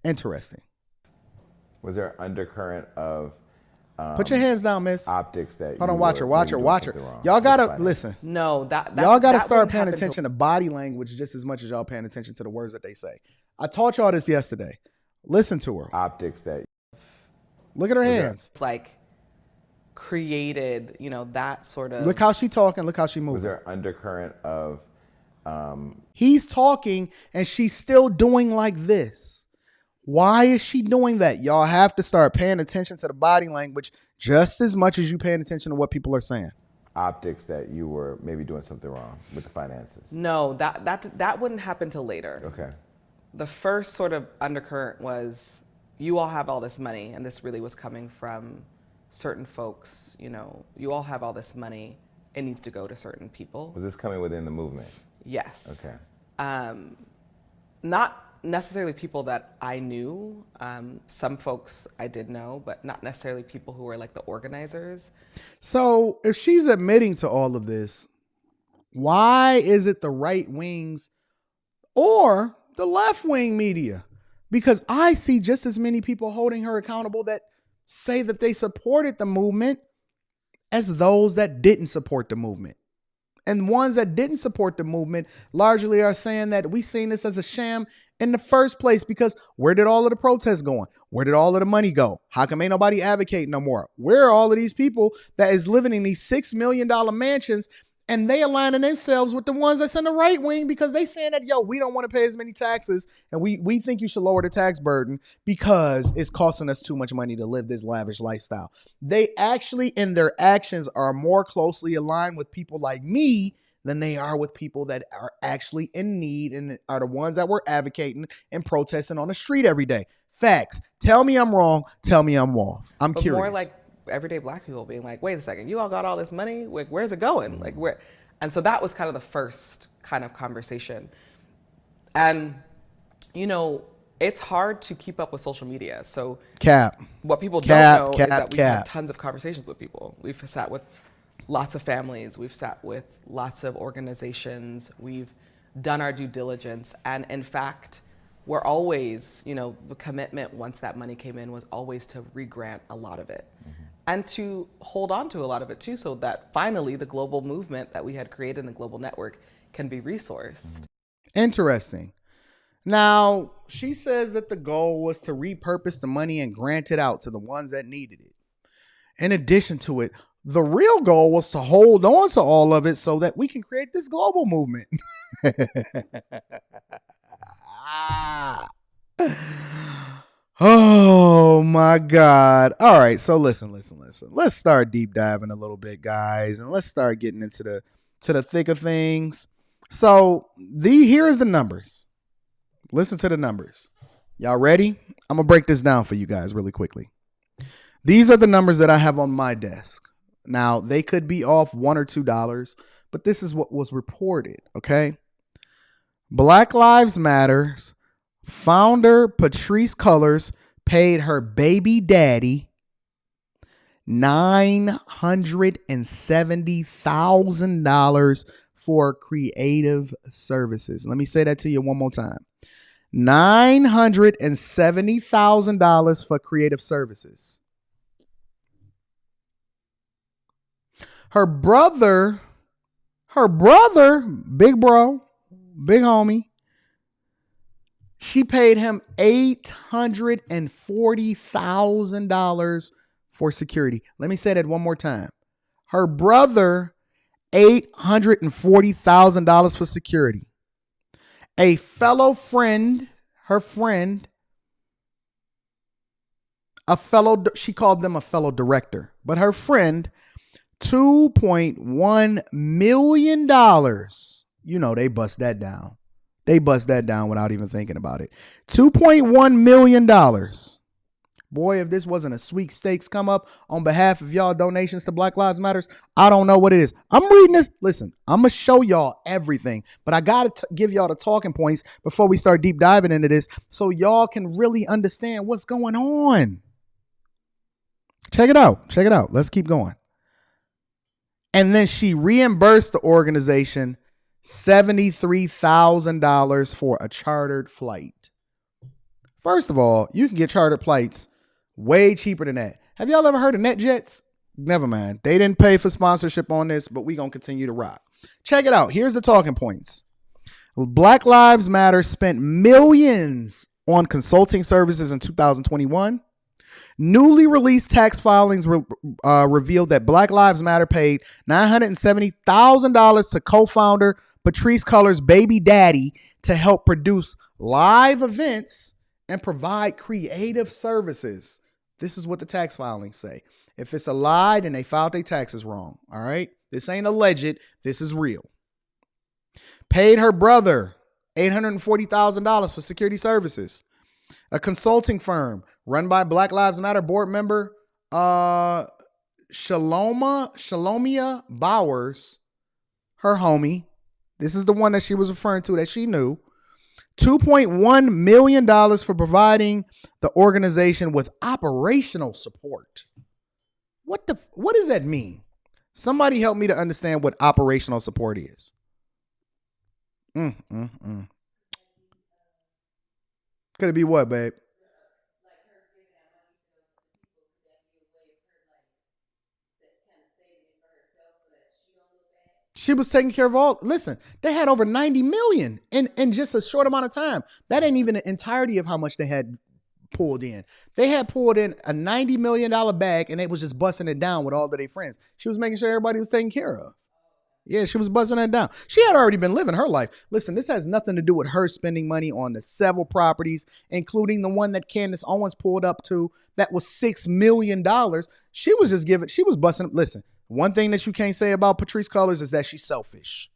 Interesting. Was there an undercurrent of put your hands down, miss. Optics that hold on, watch her. Y'all gotta listen. No, y'all gotta start paying attention to body language just as much as y'all paying attention to the words that they say. I taught y'all this yesterday. Listen to her. Optics that. Look at her hands. It's like created, that sort of. Look how she talking. Look how she moving. Was there an undercurrent of. He's talking and she's still doing like this. Why is she doing that? Y'all have to start paying attention to the body language just as much as you paying attention to what people are saying. Optics that you were maybe doing something wrong with the finances. No, that wouldn't happen till later. Okay. The first sort of undercurrent was you all have all this money, and this really was coming from certain folks, you all have all this money, it needs to go to certain people. Was this coming within the movement? Yes. Okay. Not necessarily people that I knew. Some folks I did know, but not necessarily people who were like the organizers. So if she's admitting to all of this, why is it the right wings or the left wing media? Because I see just as many people holding her accountable that say that they supported the movement as those that didn't support the movement. And ones that didn't support the movement largely are saying that we seen this as a sham in the first place, because where did all of the protests going? Where did all of the money go? How come ain't nobody advocating no more? Where are all of these people that is living in these $6 million mansions, and they aligning themselves with the ones that's in the right wing because they saying that, yo, we don't want to pay as many taxes, and we think you should lower the tax burden because it's costing us too much money to live this lavish lifestyle. They actually, in their actions, are more closely aligned with people like me than they are with people that are actually in need and are the ones that were advocating and protesting on the street every day. Facts. Tell me I'm wrong. Tell me I'm off. I'm but curious. More like everyday Black people being like, wait a second, you all got all this money? Like, where's it going? Like, where? And so that was kind of the first kind of conversation. And, it's hard to keep up with social media. So what people don't know is that we've had tons of conversations with people. We've sat with lots of families. We've sat with lots of organizations. We've done our due diligence. And in fact, we're always, the commitment once that money came in was always to re-grant a lot of it. Mm-hmm. And to hold on to a lot of it too, so that finally the global movement that we had created in the global network can be resourced. Interesting. Now, she says that the goal was to repurpose the money and grant it out to the ones that needed it. In addition to it, the real goal was to hold on to all of it so that we can create this global movement. Oh my God. All right. So listen. Let's start deep diving a little bit, guys, and let's start getting into the thick of things. So here's the numbers. Listen to the numbers. Y'all ready? I'm gonna break this down for you guys really quickly. These are the numbers that I have on my desk. Now, they could be off $1 or $2, but this is what was reported, okay? Black Lives Matter's founder, Patrisse Cullors, paid her baby daddy $970,000 for creative services. Let me say that to you one more time. $970,000 for creative services. Her brother, big bro, big homie, she paid him $840,000 for security. Let me say that one more time. Her brother, $840,000 for security. A fellow friend, she called them a fellow director, but her friend, $2.1 million. They bust that down. They bust that down without even thinking about it. $2.1 million. Boy, if this wasn't a sweepstakes come up on behalf of y'all donations to Black Lives Matters, I don't know what it is. I'm reading this. Listen, I'm going to show y'all everything, but I got to give y'all the talking points before we start deep diving into this so y'all can really understand what's going on. Check it out. Let's keep going. And then she reimbursed the organization $73,000 for a chartered flight. First of all, you can get chartered flights way cheaper than that. Have y'all ever heard of NetJets? Never mind. They didn't pay for sponsorship on this, but we're going to continue to rock. Check it out. Here's the talking points. Black Lives Matter spent millions on consulting services in 2021. Newly released tax filings revealed that Black Lives Matter paid $970,000 to co-founder Patrisse Cullors' baby daddy to help produce live events and provide creative services. This is what the tax filings say. If it's a lie, then they filed their taxes wrong. All right. This ain't alleged. This is real. Paid her brother $840,000 for security services. A consulting firm run by Black Lives Matter board member Shalomia Bowers, her homie. This is the one that she was referring to that she knew. $2.1 million for providing the organization with operational support. What does that mean? Somebody help me to understand what operational support is. Could it be what, babe? She was taking care of all. Listen, they had over 90 million in just a short amount of time. That ain't even the entirety of how much they had pulled in. They had pulled in a $90 million bag and they was just busting it down with all of their friends. She was making sure everybody was taken care of. Yeah, she was busting that down. She had already been living her life. Listen, this has nothing to do with her spending money on the several properties, including the one that Candace Owens pulled up to that was $6 million. She was just giving, she was busting. Listen, one thing that you can't say about Patrisse Cullors is that she's selfish.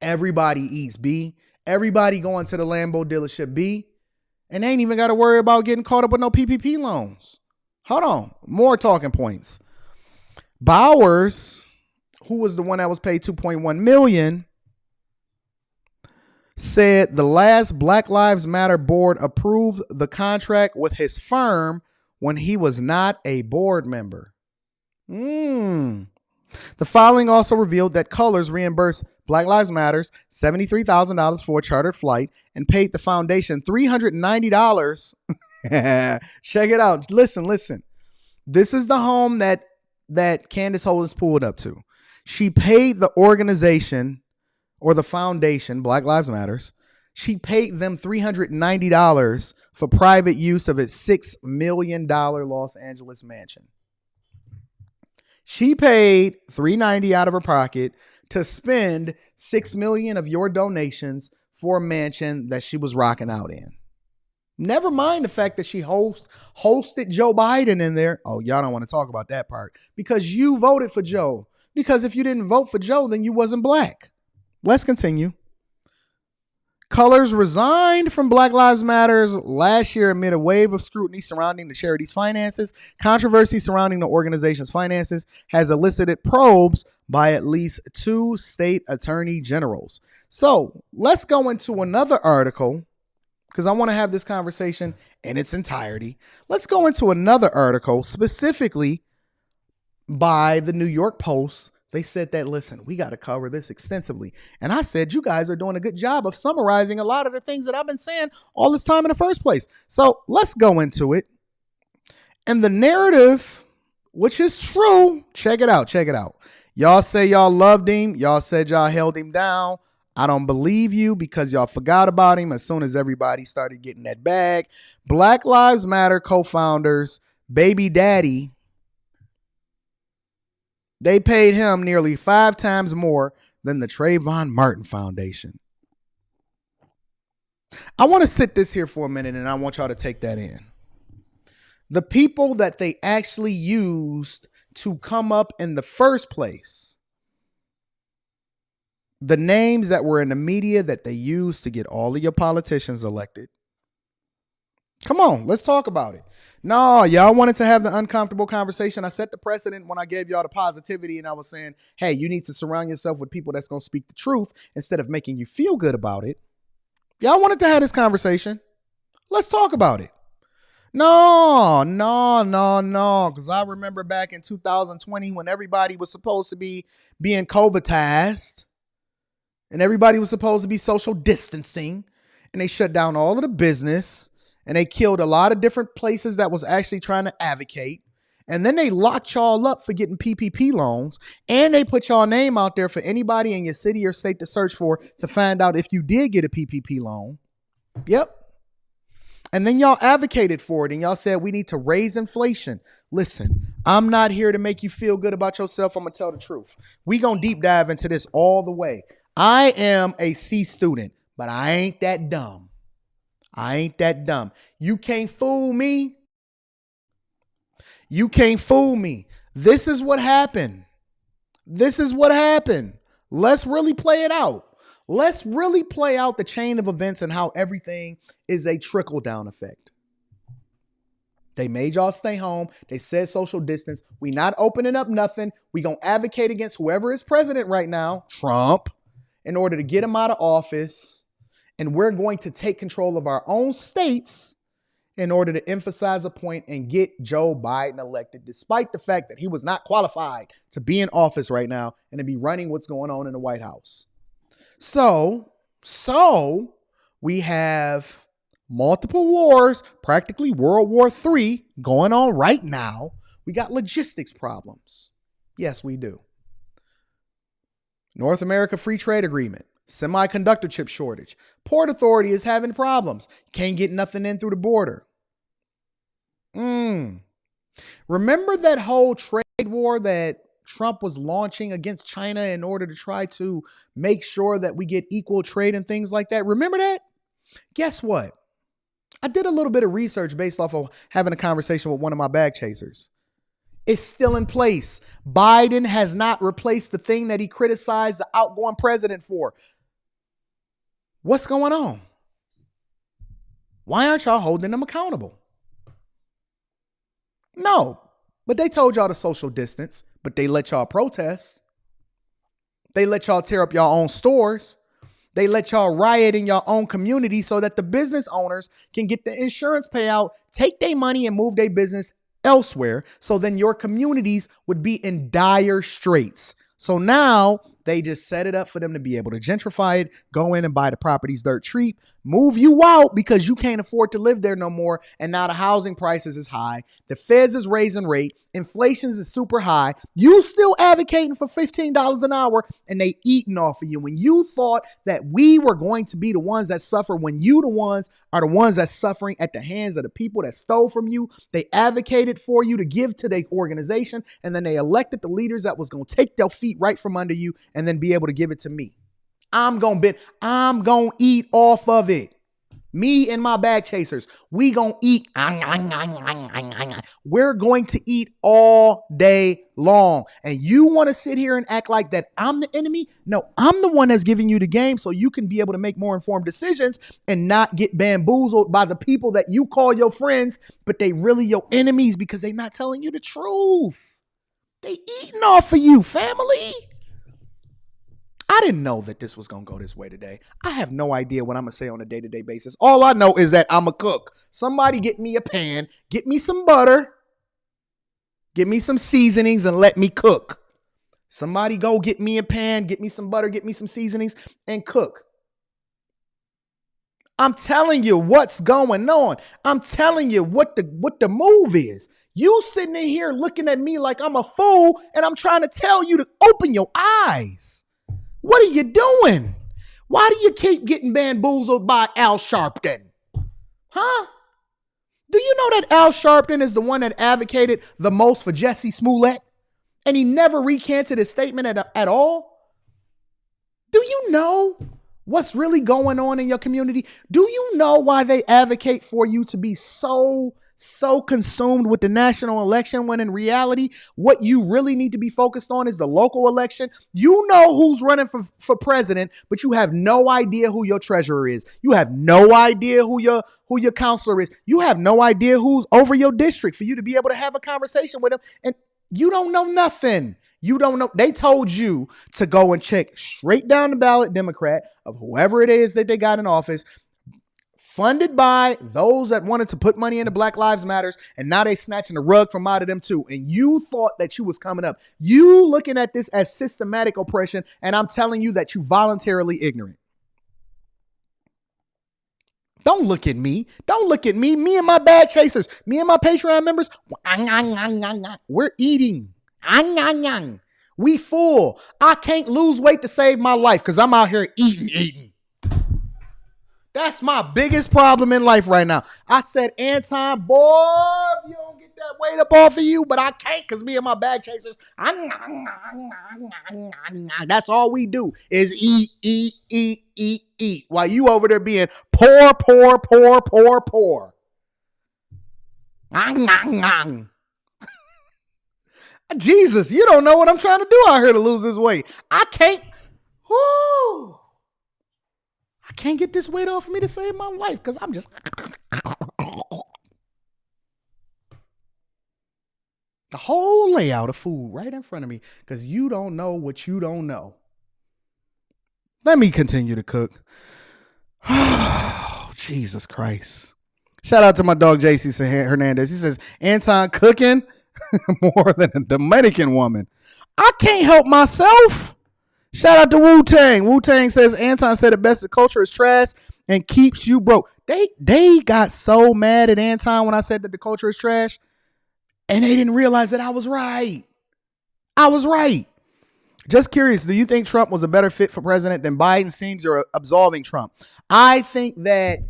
Everybody eats, B. Everybody going to the Lambo dealership, B. And they ain't even got to worry about getting caught up with no PPP loans. Hold on. More talking points. Bowers, who was the one that was paid $2.1 million, said the last Black Lives Matter board approved the contract with his firm when he was not a board member. The filing also revealed that Cullors reimbursed Black Lives Matter $73,000 for a chartered flight and paid the foundation $390. Check it out. Listen. This is the home that Candace Owens pulled up to. She paid the organization or the foundation, Black Lives Matters. She paid them $390 for private use of its $6 million Los Angeles mansion. She paid $390 out of her pocket to spend $6 million of your donations for a mansion that she was rocking out in. Never mind the fact that she hosted Joe Biden in there. Oh, y'all don't want to talk about that part because you voted for Joe. Because if you didn't vote for Joe, then you wasn't black. Let's continue. Cullors resigned from Black Lives Matters last year amid a wave of scrutiny surrounding the charity's finances. Controversy surrounding the organization's finances has elicited probes by at least 2 state attorney generals. So let's go into another article because I want to have this conversation in its entirety. Let's go into another article specifically by the New York Post. They said that, listen, we got to cover this extensively. And I said, you guys are doing a good job of summarizing a lot of the things that I've been saying all this time in the first place. So let's go into it. And the narrative, which is true, check it out. Y'all say y'all loved him. Y'all said y'all held him down. I don't believe you because y'all forgot about him as soon as everybody started getting that bag. Black Lives Matter co-founders, baby daddy, they paid him nearly 5 times more than the Trayvon Martin Foundation. I want to sit this here for a minute and I want y'all to take that in. The people that they actually used to come up in the first place, the names that were in the media that they used to get all of your politicians elected. Come on, let's talk about it. No, y'all wanted to have the uncomfortable conversation. I set the precedent when I gave y'all the positivity and I was saying, hey, you need to surround yourself with people that's going to speak the truth instead of making you feel good about it. Y'all wanted to have this conversation. Let's talk about it. No, because I remember back in 2020 when everybody was supposed to be being COVIDized and everybody was supposed to be social distancing and they shut down all of the business. And they killed a lot of different places that was actually trying to advocate. And then they locked y'all up for getting PPP loans. And they put y'all name out there for anybody in your city or state to search for to find out if you did get a PPP loan. Yep. And then y'all advocated for it. And y'all said we need to raise inflation. Listen, I'm not here to make you feel good about yourself. I'm going to tell the truth. We going to deep dive into this all the way. I am a C student, but I ain't that dumb. You can't fool me. This is what happened. Let's really play it out. Let's really play out the chain of events and how everything is a trickle down effect. They made y'all stay home. They said social distance. We not opening up nothing. We going to advocate against whoever is president right now, Trump, in order to get him out of office. And we're going to take control of our own states in order to emphasize a point and get Joe Biden elected, despite the fact that he was not qualified to be in office right now and to be running what's going on in the White House. So we have multiple wars, practically World War III going on right now. We got logistics problems. Yes, we do. North America Free Trade Agreement, semiconductor chip shortage. Port Authority is having problems. Can't get nothing in through the border. Remember that whole trade war that Trump was launching against China in order to try to make sure that we get equal trade and things like that? Remember that? Guess what? I did a little bit of research based off of having a conversation with one of my bag chasers. It's still in place. Biden has not replaced the thing that he criticized the outgoing president for. What's going on? Why aren't y'all holding them accountable? No, but they told y'all to social distance, but they let y'all protest. They let y'all tear up y'all own stores. They let y'all riot in your own community so that the business owners can get the insurance payout, take their money and move their business elsewhere. So then your communities would be in dire straits. So now they just set it up for them to be able to gentrify it, go in and buy the properties dirt cheap, move you out because you can't afford to live there no more. And now the housing prices is high. The feds is raising rate. Inflation's is super high. You still advocating for $15 an hour and they eating off of you. When you thought that we were going to be the ones that suffer, when you the ones are the ones that's suffering at the hands of the people that stole from you, they advocated for you to give to their organization, and then they elected the leaders that was going to take their feet right from under you and then be able to give it to me. I'm going to eat off of it. Me and my bag chasers, we going to eat. We're going to eat all day long. And you want to sit here and act like that I'm the enemy? No, I'm the one that's giving you the game so you can be able to make more informed decisions and not get bamboozled by the people that you call your friends, but they really your enemies because they not telling you the truth. They eating off of you, family. I didn't know that this was going to go this way today. I have no idea what I'm going to say on a day-to-day basis. All I know is that I'm a cook. Somebody get me a pan, get me some butter, get me some seasonings, and let me cook. Somebody go get me a pan, get me some butter, get me some seasonings, and cook. I'm telling you what's going on. I'm telling you what the move is. You sitting in here looking at me like I'm a fool, and I'm trying to tell you to open your eyes. What are you doing? Why do you keep getting bamboozled by Al Sharpton? Huh? Do you know that Al Sharpton is the one that advocated the most for Jussie Smollett? And he never recanted his statement at all? Do you know what's really going on in your community? Do you know why they advocate for you to be so consumed with the national election when in reality, what you really need to be focused on is the local election? You know who's running for president, but you have no idea who your treasurer is. You have no idea who your counselor is. You have no idea who's over your district for you to be able to have a conversation with them. And you don't know nothing. You don't know. They told you to go and check straight down the ballot Democrat of whoever it is that they got in office, funded by those that wanted to put money into Black Lives Matters, and now they snatching the rug from out of them too. And you thought that you was coming up. You looking at this as systematic oppression, and I'm telling you that you voluntarily ignorant. Don't look at me. Don't look at me. Me and my bag chasers, me and my Patreon members, we're eating. We full. I can't lose weight to save my life because I'm out here eating. That's my biggest problem in life right now. I said, Anton, boy, if you don't get that weight up off of you, but I can't because me and my bag chasers, that's all we do is eat. While you over there being poor. Jesus, you don't know what I'm trying to do out here to lose this weight. I can't. Whoo. I can't get this weight off of me to save my life because I'm just. The whole layout of food right in front of me because you don't know what you don't know. Let me continue to cook. Oh, Jesus Christ. Shout out to my dog, JC Hernandez. He says, Anton cooking more than a Dominican woman. I can't help myself. Shout out to Wu-Tang. Wu-Tang says, Anton said the best, the culture is trash and keeps you broke. They got so mad at Anton when I said that the culture is trash, and they didn't realize that I was right. I was right. Just curious, do you think Trump was a better fit for president than Biden? Seems you're absolving Trump. I think that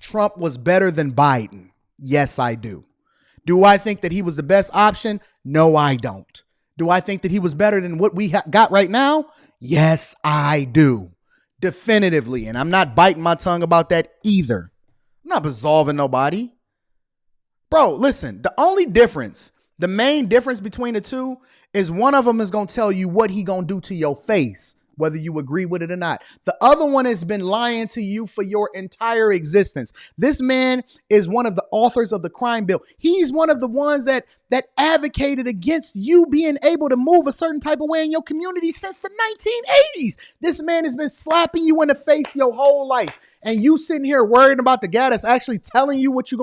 Trump was better than Biden. Yes, I do. Do I think that he was the best option? No, I don't. Do I think that he was better than what we got right now? Yes, I do. Definitively. And I'm not biting my tongue about that either. I'm not absolving nobody. Bro, listen, the main difference between the two is one of them is going to tell you what he going to do to your face, whether you agree with it or not. The other one has been lying to you for your entire existence. This man is one of the authors of the crime bill. He's one of the ones that advocated against you being able to move a certain type of way in your community since the 1980s. This man has been slapping you in the face your whole life. And you sitting here worried about the guy that's actually telling you what he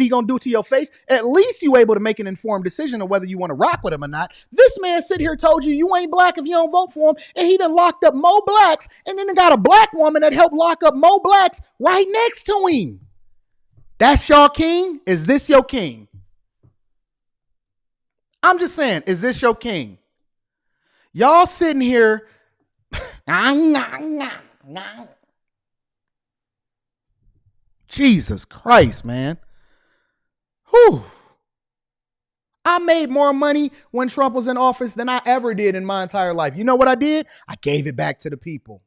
gonna do to your face. At least you able to make an informed decision of whether you want to rock with him or not. This man sit here told you ain't black if you don't vote for him, and he done locked up more blacks, and then got a black woman that helped lock up more blacks right next to him. That's your king? Is this your king? I'm just saying, is this your king? Y'all sitting here. Jesus Christ, man. Whew. I made more money when Trump was in office than I ever did in my entire life. You know what I did? I gave it back to the people.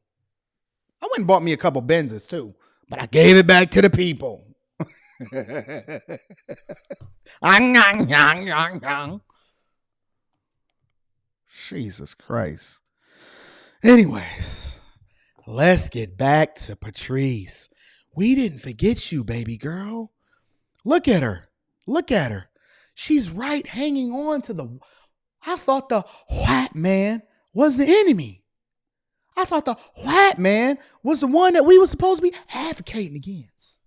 I went and bought me a couple Benzes too, but I gave it back to the people. Jesus Christ. Anyways, let's get back to Patrisse. We didn't forget you, baby girl. Look at her. Look at her. She's right hanging on to I thought the white man was the enemy. I thought the white man was the one that we were supposed to be advocating against.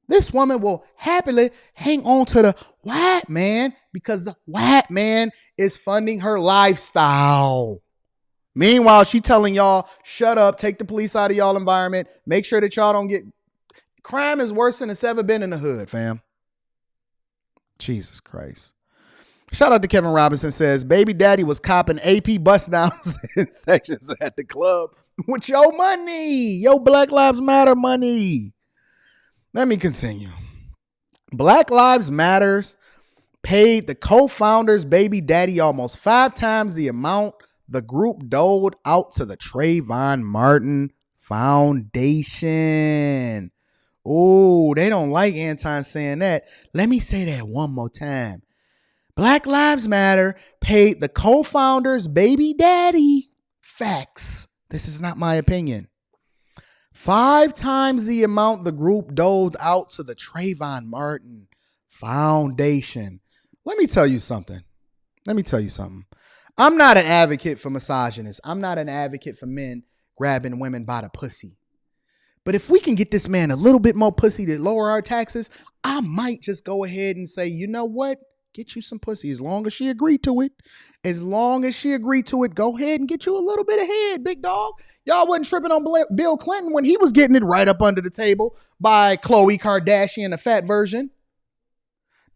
This woman will happily hang on to the white man because the white man is funding her lifestyle. Meanwhile, she telling y'all, shut up, take the police out of y'all environment, make sure that y'all don't get... Crime is worse than it's ever been in the hood, fam. Jesus Christ. Shout out to Kevin Robinson says, baby daddy was copping AP bust downs in sections at the club with your money, your Black Lives Matter money. Let me continue. Black Lives Matters paid the co-founder's baby daddy almost 5 times the amount the group doled out to the Trayvon Martin Foundation. Oh, they don't like Anton saying that. Let me say that one more time. Black Lives Matter paid the co-founder's baby daddy, facts, this is not my opinion, 5 times the amount the group doled out to the Trayvon Martin Foundation. Let me tell you something. I'm not an advocate for misogynists. I'm not an advocate for men grabbing women by the pussy. But if we can get this man a little bit more pussy to lower our taxes, I might just go ahead and say, you know what? Get you some pussy as long as she agreed to it. As long as she agreed to it, go ahead and get you a little bit of head, big dog. Y'all wasn't tripping on Bill Clinton when he was getting it right up under the table by Khloe Kardashian, the fat version.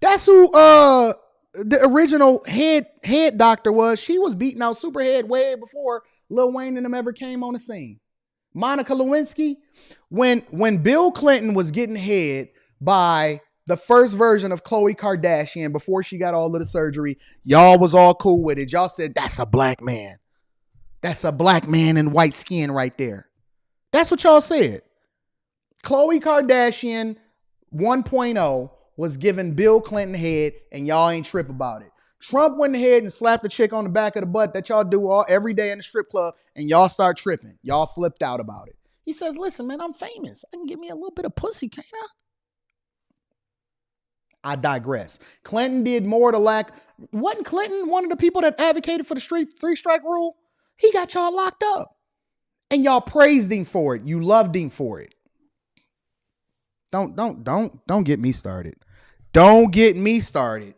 That's who the original head doctor was. She was beating out Superhead way before Lil Wayne and them ever came on the scene. Monica Lewinsky, when Bill Clinton was getting head by the first version of Khloe Kardashian before she got all of the surgery, y'all was all cool with it. Y'all said, that's a black man. That's a black man in white skin right there. That's what y'all said. Khloe Kardashian 1.0 was giving Bill Clinton head, and y'all ain't trip about it. Trump went ahead and slapped the chick on the back of the butt that y'all do every day in the strip club, and y'all start tripping. Y'all flipped out about it. He says, listen, man, I'm famous. I can give me a little bit of pussy, can't I? I digress. Clinton did more to lack. Wasn't Clinton one of the people that advocated for the three strike rule? He got y'all locked up. And y'all praised him for it. You loved him for it. Don't get me started. Don't get me started.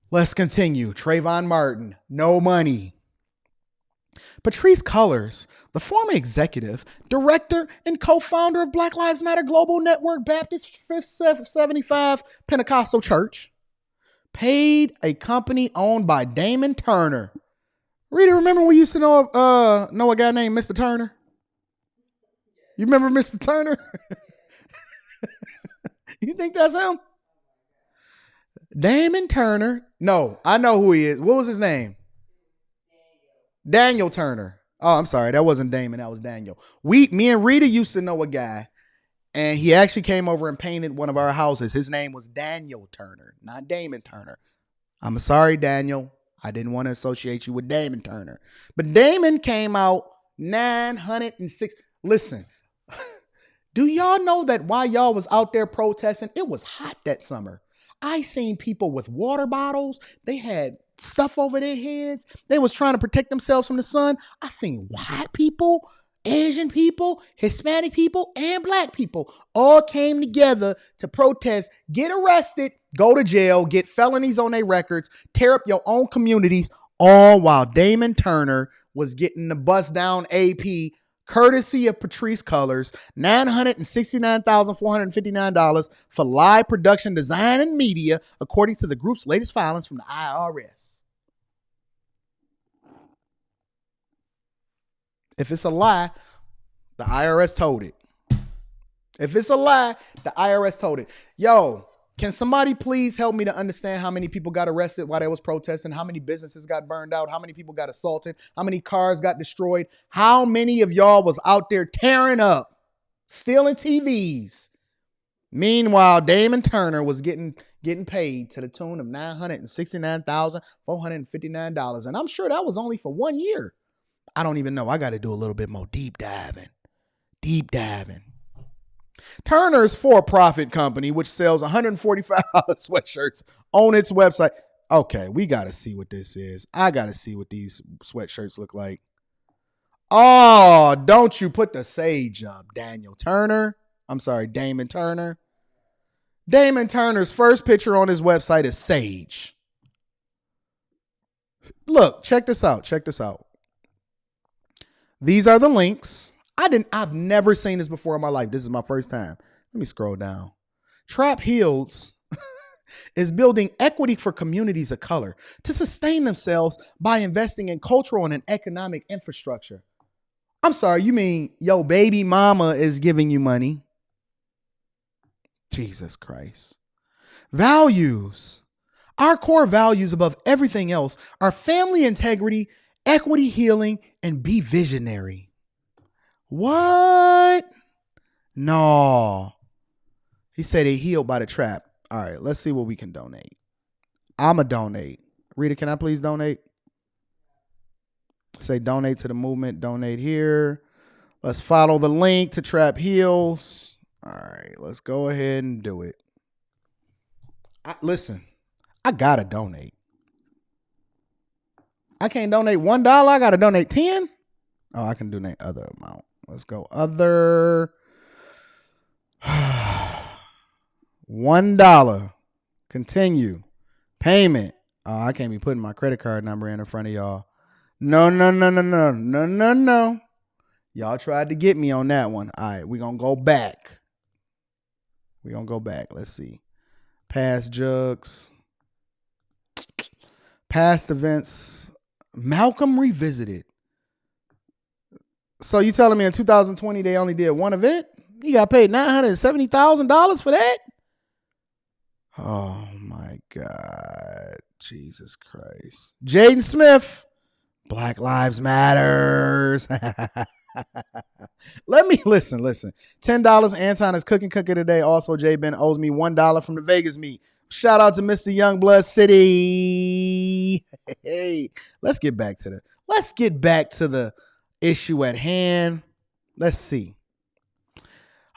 Let's continue. Trayvon Martin, no money. Patrisse Cullors, the former executive, director, and co-founder of Black Lives Matter Global Network Baptist 575 Pentecostal Church, paid a company owned by Damon Turner. Rita, remember we used to know a guy named Mr. Turner? You remember Mr. Turner? You think that's him? Damon Turner. No, I know who he is. What was his name? Daniel Turner. Oh, I'm sorry. That wasn't Damon. That was Daniel. Me and Rita used to know a guy, and he actually came over and painted one of our houses. His name was Daniel Turner, not Damon Turner. I'm sorry, Daniel. I didn't want to associate you with Damon Turner. But Damon came out 906. Listen, do y'all know that while y'all was out there protesting, it was hot that summer? I seen people with water bottles. They had stuff over their heads. They was trying to protect themselves from the sun. I seen white people, Asian people, Hispanic people, and black people all came together to protest, get arrested, go to jail, get felonies on their records, tear up your own communities, all while Damon Turner was getting the bust down AP courtesy of Patrisse Cullors, $969,459 for live production, design, and media, according to the group's latest filings from the IRS. If it's a lie, the IRS told it. If it's a lie, the IRS told it. Yo, can somebody please help me to understand how many people got arrested while they was protesting? How many businesses got burned out? How many people got assaulted? How many cars got destroyed? How many of y'all was out there tearing up, stealing TVs? Meanwhile, Damon Turner was getting paid to the tune of $969,459. And I'm sure that was only for 1 year. I don't even know. I got to do a little bit more deep diving. Turner's for-profit company, which sells $145 sweatshirts on its website. Okay, we got to see what this is. I got to see what these sweatshirts look like. Oh, don't you put the sage up, Damon Turner. Damon Turner's first picture on his website is sage. Look, check this out. These are the links. I've never seen this before in my life. This is my first time. Let me scroll down. Trap Heels is building equity for communities of color to sustain themselves by investing in cultural and economic infrastructure. I'm sorry, you mean yo baby mama is giving you money? Jesus Christ. Values. Our core values above everything else are family integrity, equity, healing, and be visionary. What? No. He said he healed by the trap. All right, let's see what we can donate. I'ma donate. Rita, can I please donate? Say donate to the movement. Donate here. Let's follow the link to Trap Heels. All right, let's go ahead and do it. Listen, I gotta donate. I can't donate $1. I gotta donate 10. Oh, I can donate other amount. Let's go other. $1. Continue. Payment. Oh, I can't be putting my credit card number in front of y'all. No. Y'all tried to get me on that one. All right, we're going to go back. Let's see. Past jugs. Past events. Malcolm Revisited. So you telling me in 2020 they only did one event? You got paid $970,000 for that? Oh my God. Jesus Christ. Jaden Smith. Black Lives Matters. Let me listen. $10. Anton is cooking today. Also, J Ben owes me $1 from the Vegas meet. Shout out to Mr. Youngblood City. Hey, let's get back to the issue at hand. Let's see.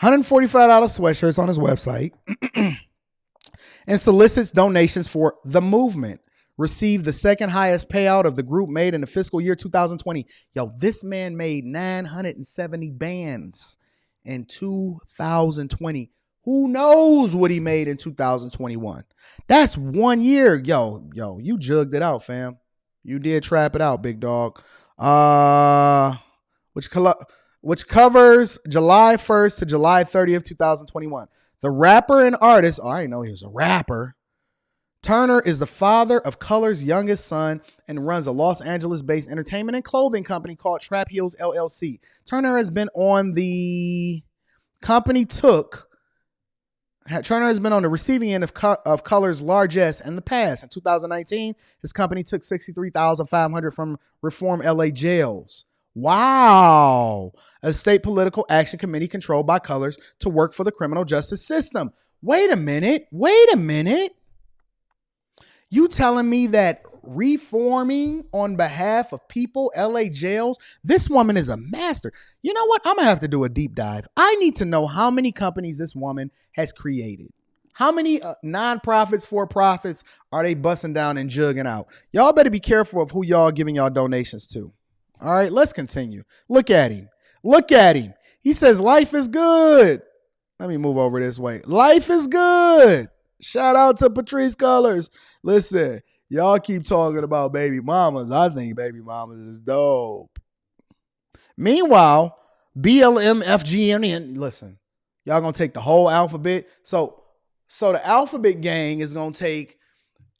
$145 sweatshirts on his website. and solicits donations for the movement. Received the second highest payout of the group made in the fiscal year 2020. Yo, this man made 970 bands in 2020. Who knows what he made in 2021? That's 1 year. Yo, you jugged it out, fam. You did trap it out, big dog. Which covers July 1st to July 30th, 2021. The rapper and artist, I didn't know he was a rapper. Turner is the father of Cullors' youngest son and runs a Los Angeles-based entertainment and clothing company called Trap Heels LLC. Turner has been on the receiving end of Cullors' largesse in the past. In 2019, his company took $63,500 from Reform LA jails. Wow. A state political action committee controlled by Cullors to work for the criminal justice system. Wait a minute. You telling me that reforming on behalf of people, LA jails, this woman is a master. You know what? I'm going to have to do a deep dive. I need to know how many companies this woman has created. How many nonprofits, for-profits are they busting down and jugging out? Y'all better be careful of who y'all giving y'all donations to. All right, let's continue. Look at him. He says life is good. Let me move over this way. Life is good. Shout out to Patrisse Cullors. Listen, y'all keep talking about baby mamas. I think baby mamas is dope. Meanwhile, BLM, FGM, listen, y'all gonna take the whole alphabet. So the alphabet gang is gonna take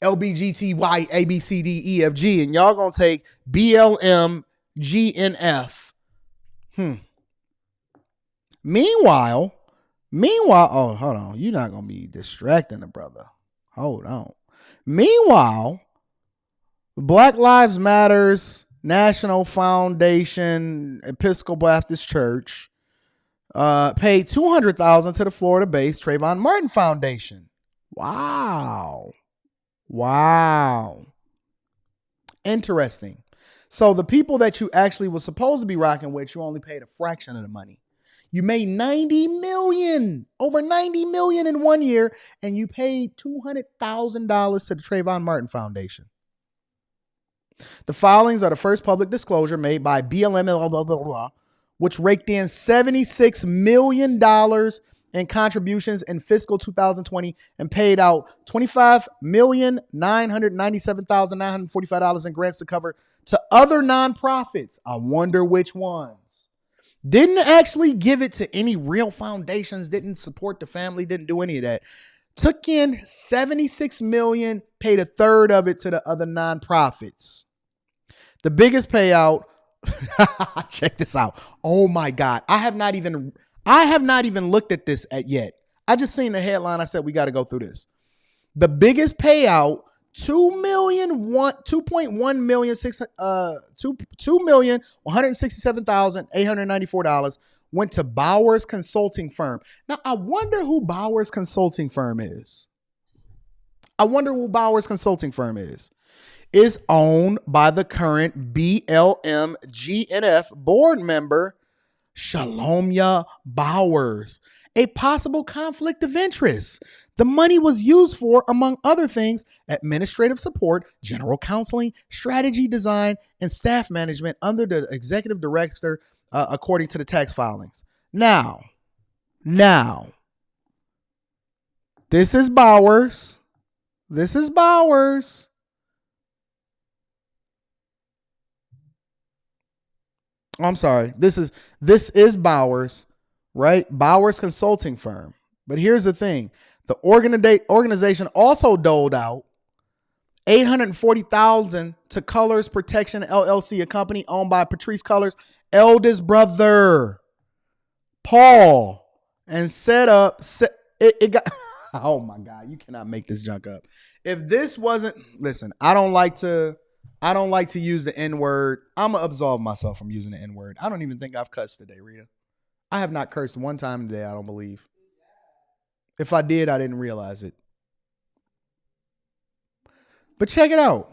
LBGTY, ABCD, EFG, and y'all gonna take BLM, GNF. Meanwhile, oh, hold on. You're not going to be distracting the brother. Hold on. Meanwhile, Black Lives Matters National Foundation Episcopal Baptist Church paid $200,000 to the Florida-based Trayvon Martin Foundation. Wow. Interesting. So the people that you actually was supposed to be rocking with, you only paid a fraction of the money. You made over $90 million in 1 year, and you paid $200,000 to the Trayvon Martin Foundation. The filings are the first public disclosure made by BLM, which raked in $76 million in contributions in fiscal 2020 and paid out $25,997,945 in grants to other nonprofits. I wonder which ones. Didn't actually give it to any real foundations, didn't support the family, didn't do any of that. Took in $76 million, paid a third of it to the other nonprofits. The biggest payout, check this out. Oh my God. I have not even looked at this yet. I just seen the headline. I said, we got to go through this. The biggest payout, $2,167,894 went to Bowers Consulting Firm. Now, I wonder who Bowers Consulting Firm is. Is owned by the current BLM GNF board member, Shalomia Bowers, a possible conflict of interest. The money was used for, among other things, administrative support, general counseling, strategy design, and staff management under the executive director, according to the tax filings. Now, this is Bowers. I'm sorry. This is Bowers, right? Bowers Consulting Firm. But here's the thing. The organization also doled out $840,000 to Cullors Protection LLC, a company owned by Patrisse Cullors' eldest brother, Paul, and it got. Oh my God, you cannot make this junk up. If this wasn't, listen, I don't like to use the N-word. I'm gonna absolve myself from using the N-word. I don't even think I've cussed today, Rita. I have not cursed one time today, I don't believe. If I did, I didn't realize it. But check it out.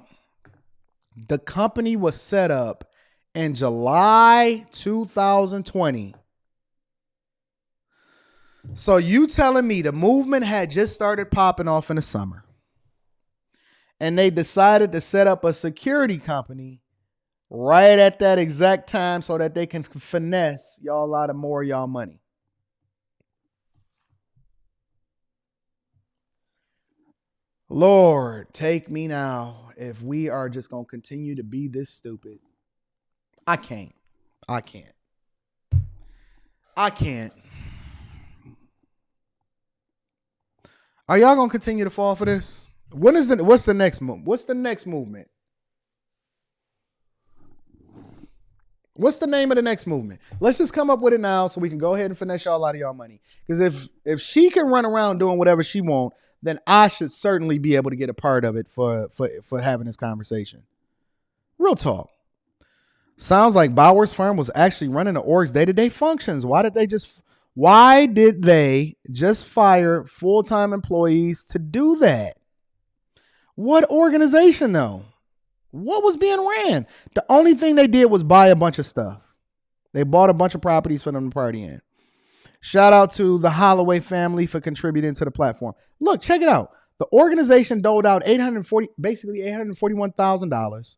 The company was set up in July 2020. So you telling me the movement had just started popping off in the summer, and they decided to set up a security company right at that exact time so that they can finesse y'all out of more of y'all money. Lord, take me now if we are just going to continue to be this stupid. I can't. I can't. I can't. Are y'all going to continue to fall for this? What's the next move? What's the next movement? What's the name of the next movement? Let's just come up with it now so we can go ahead and finesse y'all out of y'all money. Because if she can run around doing whatever she wants, then I should certainly be able to get a part of it for having this conversation. Real talk. Sounds like Bauer's firm was actually running the org's day-to-day functions. Why did they just fire full-time employees to do that? What organization though? What was being ran? The only thing they did was buy a bunch of stuff. They bought a bunch of properties for them to party in. Shout out to the Holloway family for contributing to the platform. Look, check it out. The organization doled out $841,000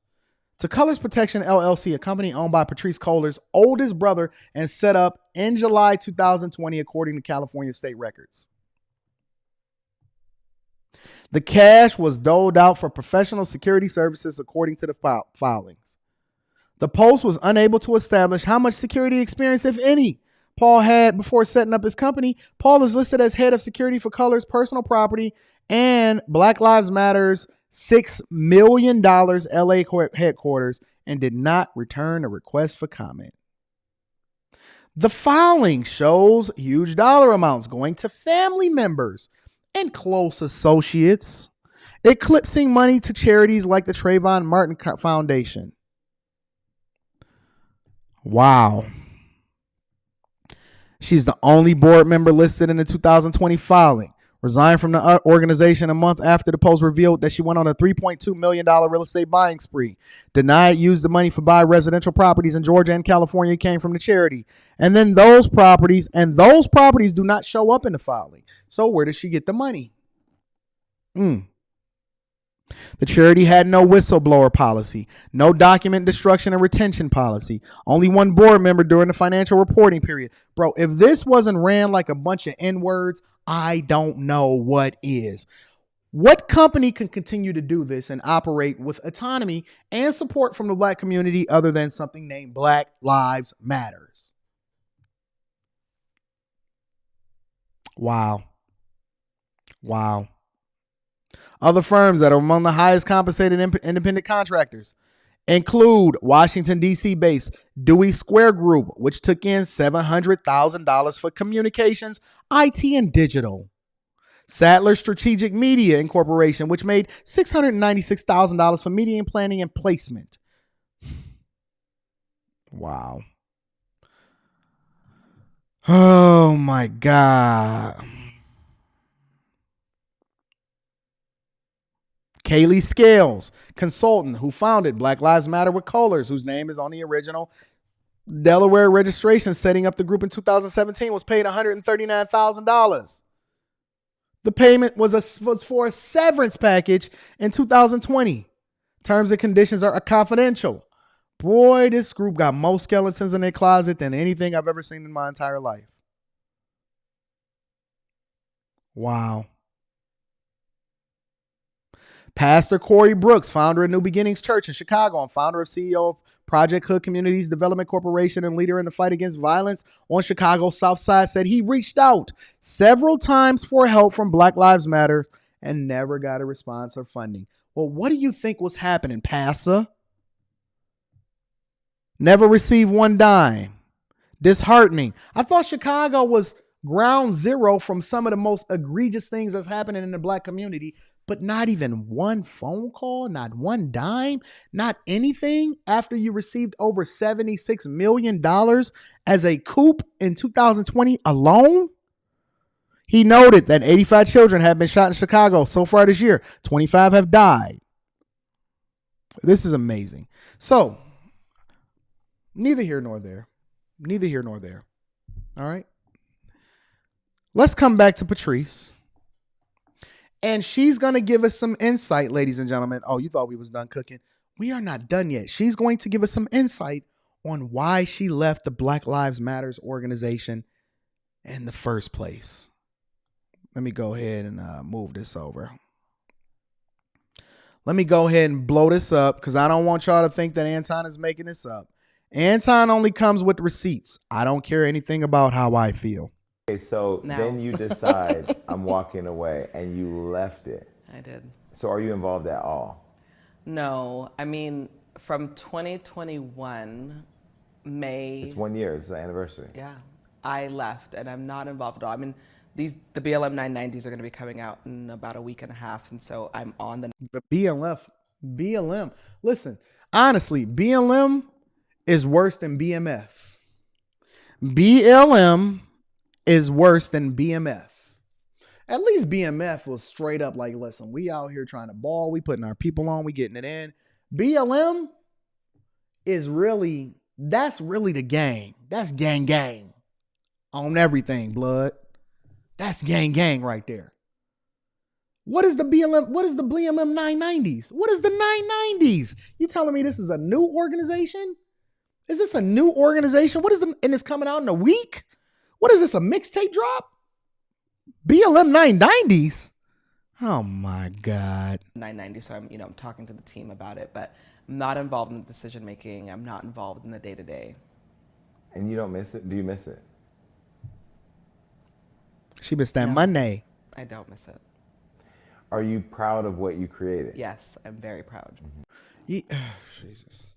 to Colors Protection LLC, a company owned by Patrisse Cullors' oldest brother and set up in July 2020, according to California state records. The cash was doled out for professional security services, according to the filings. The Post was unable to establish how much security experience, if any, Paul had before setting up his company. Paul is listed as head of security for Cullors' personal property and Black Lives Matter's $6 million LA headquarters and did not return a request for comment. The filing shows huge dollar amounts going to family members and close associates, eclipsing money to charities like the Trayvon Martin Foundation. Wow. She's the only board member listed in the 2020 filing. Resigned from the organization a month after the Post revealed that she went on a $3.2 million real estate buying spree. Denied used the money for buy residential properties in Georgia and California came from the charity. And then those properties do not show up in the filing. So where does she get the money? The charity had no whistleblower policy, no document destruction and retention policy, only one board member during the financial reporting period. Bro, if this wasn't ran like a bunch of N-words, I don't know what is. What company can continue to do this and operate with autonomy and support from the Black community other than something named Black Lives Matters? Wow. Other firms that are among the highest compensated independent contractors include Washington, D.C. based Dewey Square Group, which took in $700,000 for communications, IT, and digital. Sadler Strategic Media Incorporation, which made $696,000 for media planning and placement. Wow. Oh, my God. Kaylee Scales, consultant who founded Black Lives Matter with Cullors, whose name is on the original Delaware registration setting up the group in 2017, was paid $139,000. The payment was for a severance package in 2020. Terms and conditions are confidential. Boy, this group got more skeletons in their closet than anything I've ever seen in my entire life. Wow. Pastor Corey Brooks, founder of New Beginnings Church in Chicago and founder and CEO of Project Hood Communities Development Corporation and leader in the fight against violence on Chicago's South Side, said he reached out several times for help from Black Lives Matter and never got a response or funding. Well, what do you think was happening, Pastor? Never received one dime. Disheartening. I thought Chicago was ground zero from some of the most egregious things that's happening in the Black community. But not even one phone call, not one dime, not anything after you received over $76 million as a coup in 2020 alone. He noted that 85 children have been shot in Chicago so far this year. 25 have died. This is amazing. So, neither here nor there. Neither here nor there. All right. Let's come back to Patrisse. And she's going to give us some insight, ladies and gentlemen. Oh, you thought we was done cooking. We are not done yet. She's going to give us some insight on why she left the Black Lives Matters organization in the first place. Let me go ahead and move this over. Let me go ahead and blow this up because I don't want y'all to think that Anton is making this up. Anton only comes with receipts. I don't care anything about how I feel. Okay, so then you decide I'm walking away and you left it. I did. So are you involved at all? No, I mean, from 2021, May. It's 1 year, it's the anniversary. Yeah, I left and I'm not involved at all. I mean, the BLM 990s are going to be coming out in about a week and a half. And so I'm on the But BLM. Listen, honestly, BLM is worse than BMF. BLM is worse than BMF. At least BMF was straight up like, listen, we out here trying to ball. We putting our people on. We getting it in. BLM is really, that's really the gang. That's gang on everything, blood. That's gang right there. What is the BLM? What is the BLM 990s? What is the 990s? You telling me this is a new organization? Is this a new organization? What is the, and it's coming out in a week? What is this, a mixtape drop? BLM 990s? Oh my God. 990. So I'm talking to the team about it, but I'm not involved in the decision making. I'm not involved in the day to day. And you don't miss it? Do you miss it? She missed that No. Monday. I don't miss it. Are you proud of what you created? Yes, I'm very proud. Jesus.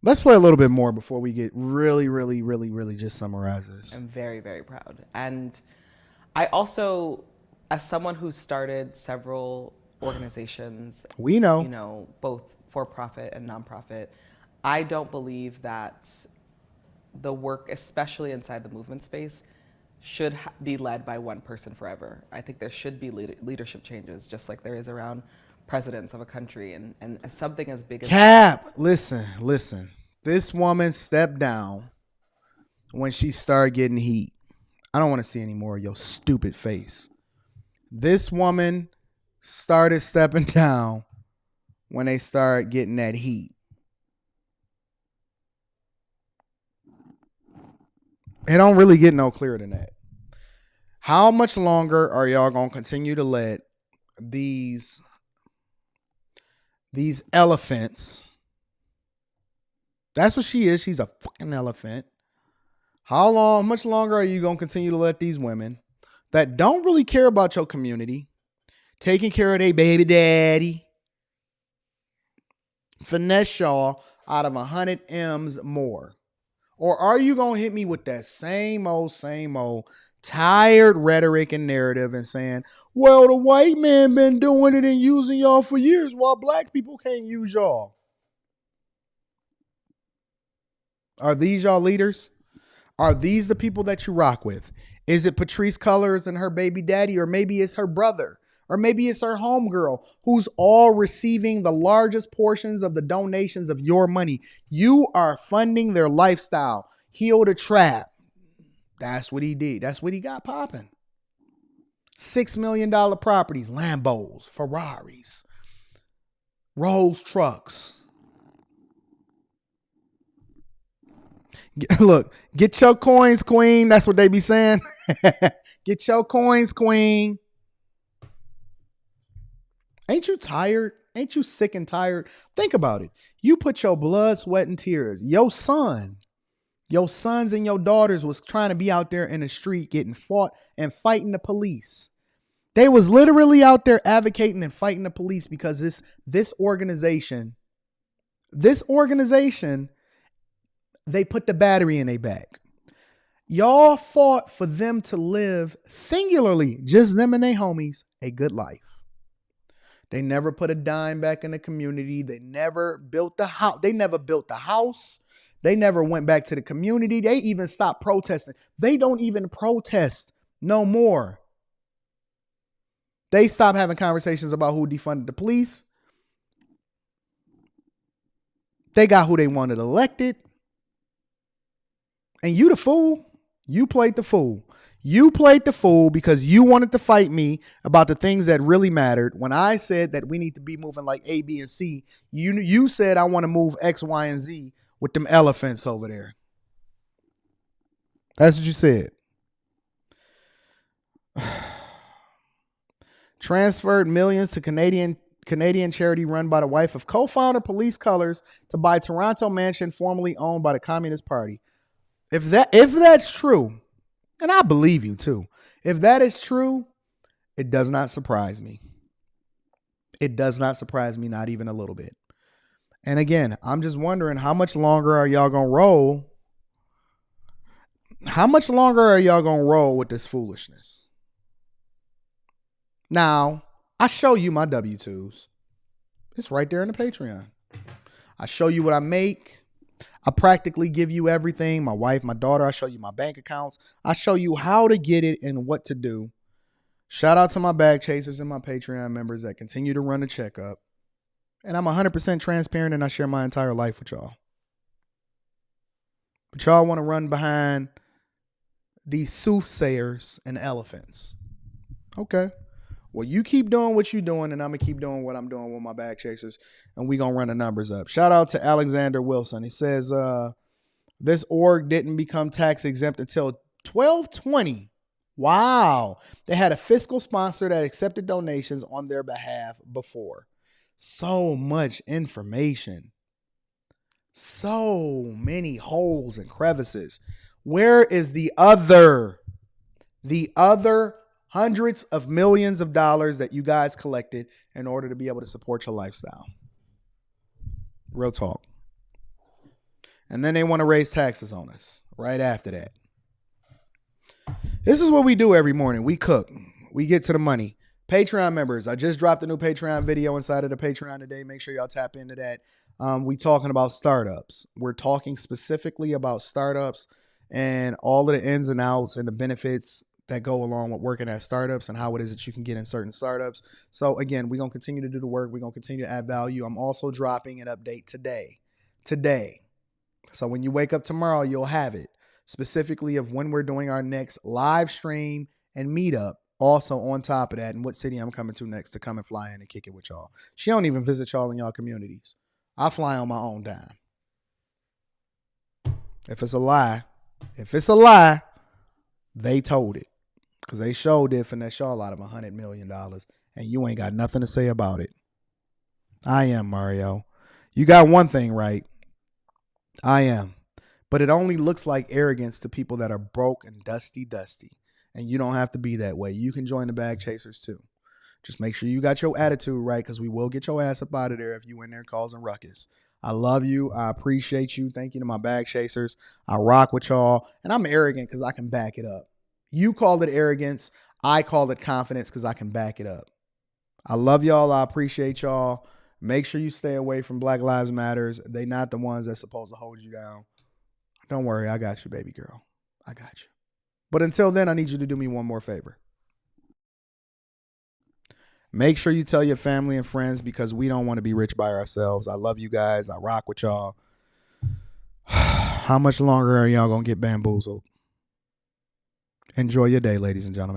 Let's play a little bit more before we get really just summarize this. I'm very, very proud. And I also, as someone who started several organizations, We know. Both for-profit and nonprofit, I don't believe that the work, especially inside the movement space, should be led by one person forever. I think there should be leadership changes, just like there is around presidents of a country, and something as big as Cap, listen. This woman stepped down when she started getting heat. I don't want to see any more of your stupid face. This woman started stepping down when they started getting that heat. It don't really get no clearer than that. How much longer are y'all going to continue to let these elephants? That's what she is. She's a fucking elephant. How much longer are you going to continue to let these women that don't really care about your community, taking care of their baby daddy, finesse y'all out of 100 M's more? Or are you going to hit me with that same old tired rhetoric and narrative and saying, well, the white man been doing it and using y'all for years while black people can't use y'all? Are these y'all leaders? Are these the people that you rock with? Is it Patrisse Cullors and her baby daddy, or maybe it's her brother, or maybe it's her homegirl who's all receiving the largest portions of the donations of your money? You are funding their lifestyle. Heal the trap. That's what he did. That's what he got popping. $6 million properties, Lambos, Ferraris, Rolls trucks. Look, get your coins, queen. That's what they be saying. Get your coins, queen. Ain't you tired? Ain't you sick and tired? Think about it. You put your blood, sweat, and tears. Your sons and your daughters was trying to be out there in the street getting fought and fighting the police. They was literally out there advocating and fighting the police because this organization, they put the battery in their back. Y'all fought for them to live singularly, just them and their homies, a good life. They never put a dime back in the community. They never built the house. They never built the house. They never went back to the community. They even stopped protesting. They don't even protest no more. They stopped having conversations about who defunded the police. They got who they wanted elected. And you the fool. You played the fool. You played the fool because you wanted to fight me about the things that really mattered. When I said that we need to be moving like A, B, and C, you said I want to move X, Y, and Z with them elephants over there. That's what you said. Transferred millions to Canadian charity run by the wife of co-founder Patrisse Cullors to buy Toronto mansion formerly owned by the Communist Party. If that's true, and I believe you too, if that is true, it does not surprise me. It does not surprise me, not even a little bit. And again, I'm just wondering, how much longer are y'all gonna roll? How much longer are y'all gonna roll with this foolishness? Now, I show you my W-2s. It's right there in the Patreon. I show you what I make. I practically give you everything. My wife, my daughter, I show you my bank accounts. I show you how to get it and what to do. Shout out to my bag chasers and my Patreon members that continue to run the checkup. And I'm 100% transparent, and I share my entire life with y'all. But y'all want to run behind these soothsayers and elephants. Okay. Well, you keep doing what you're doing, and I'm going to keep doing what I'm doing with my bag chasers, and we're going to run the numbers up. Shout out to Alexander Wilson. He says, this org didn't become tax exempt until 12/20. Wow. They had a fiscal sponsor that accepted donations on their behalf before. So much information. So many holes and crevices. Where is the other hundreds of millions of dollars that you guys collected in order to be able to support your lifestyle? Real talk. And then they want to raise taxes on us right after that. This is what we do every morning. We cook. We get to the money. Patreon members, I just dropped a new Patreon video inside of the Patreon today. Make sure y'all tap into that. We talking about startups. We're talking specifically about startups and all of the ins and outs and the benefits that go along with working at startups and how it is that you can get in certain startups. So again, we're going to continue to do the work. We're going to continue to add value. I'm also dropping an update today. So when you wake up tomorrow, you'll have it, specifically of when we're doing our next live stream and meetup. Also on top of that, and what city I'm coming to next to come and fly in and kick it with y'all. She don't even visit y'all in y'all communities. I fly on my own dime. If it's a lie, they told it. Because they showed it finesse y'all out of $100 million. And you ain't got nothing to say about it. I am, Mario. You got one thing right. I am. But it only looks like arrogance to people that are broke and dusty. And you don't have to be that way. You can join the bag chasers too. Just make sure you got your attitude right, because we will get your ass up out of there if you in there causing ruckus. I love you. I appreciate you. Thank you to my bag chasers. I rock with y'all. And I'm arrogant because I can back it up. You call it arrogance. I call it confidence because I can back it up. I love y'all. I appreciate y'all. Make sure you stay away from Black Lives Matters. They not the ones that's supposed to hold you down. Don't worry. I got you, baby girl. I got you. But until then, I need you to do me one more favor. Make sure you tell your family and friends, because we don't want to be rich by ourselves. I love you guys. I rock with y'all. How much longer are y'all going to get bamboozled? Enjoy your day, ladies and gentlemen.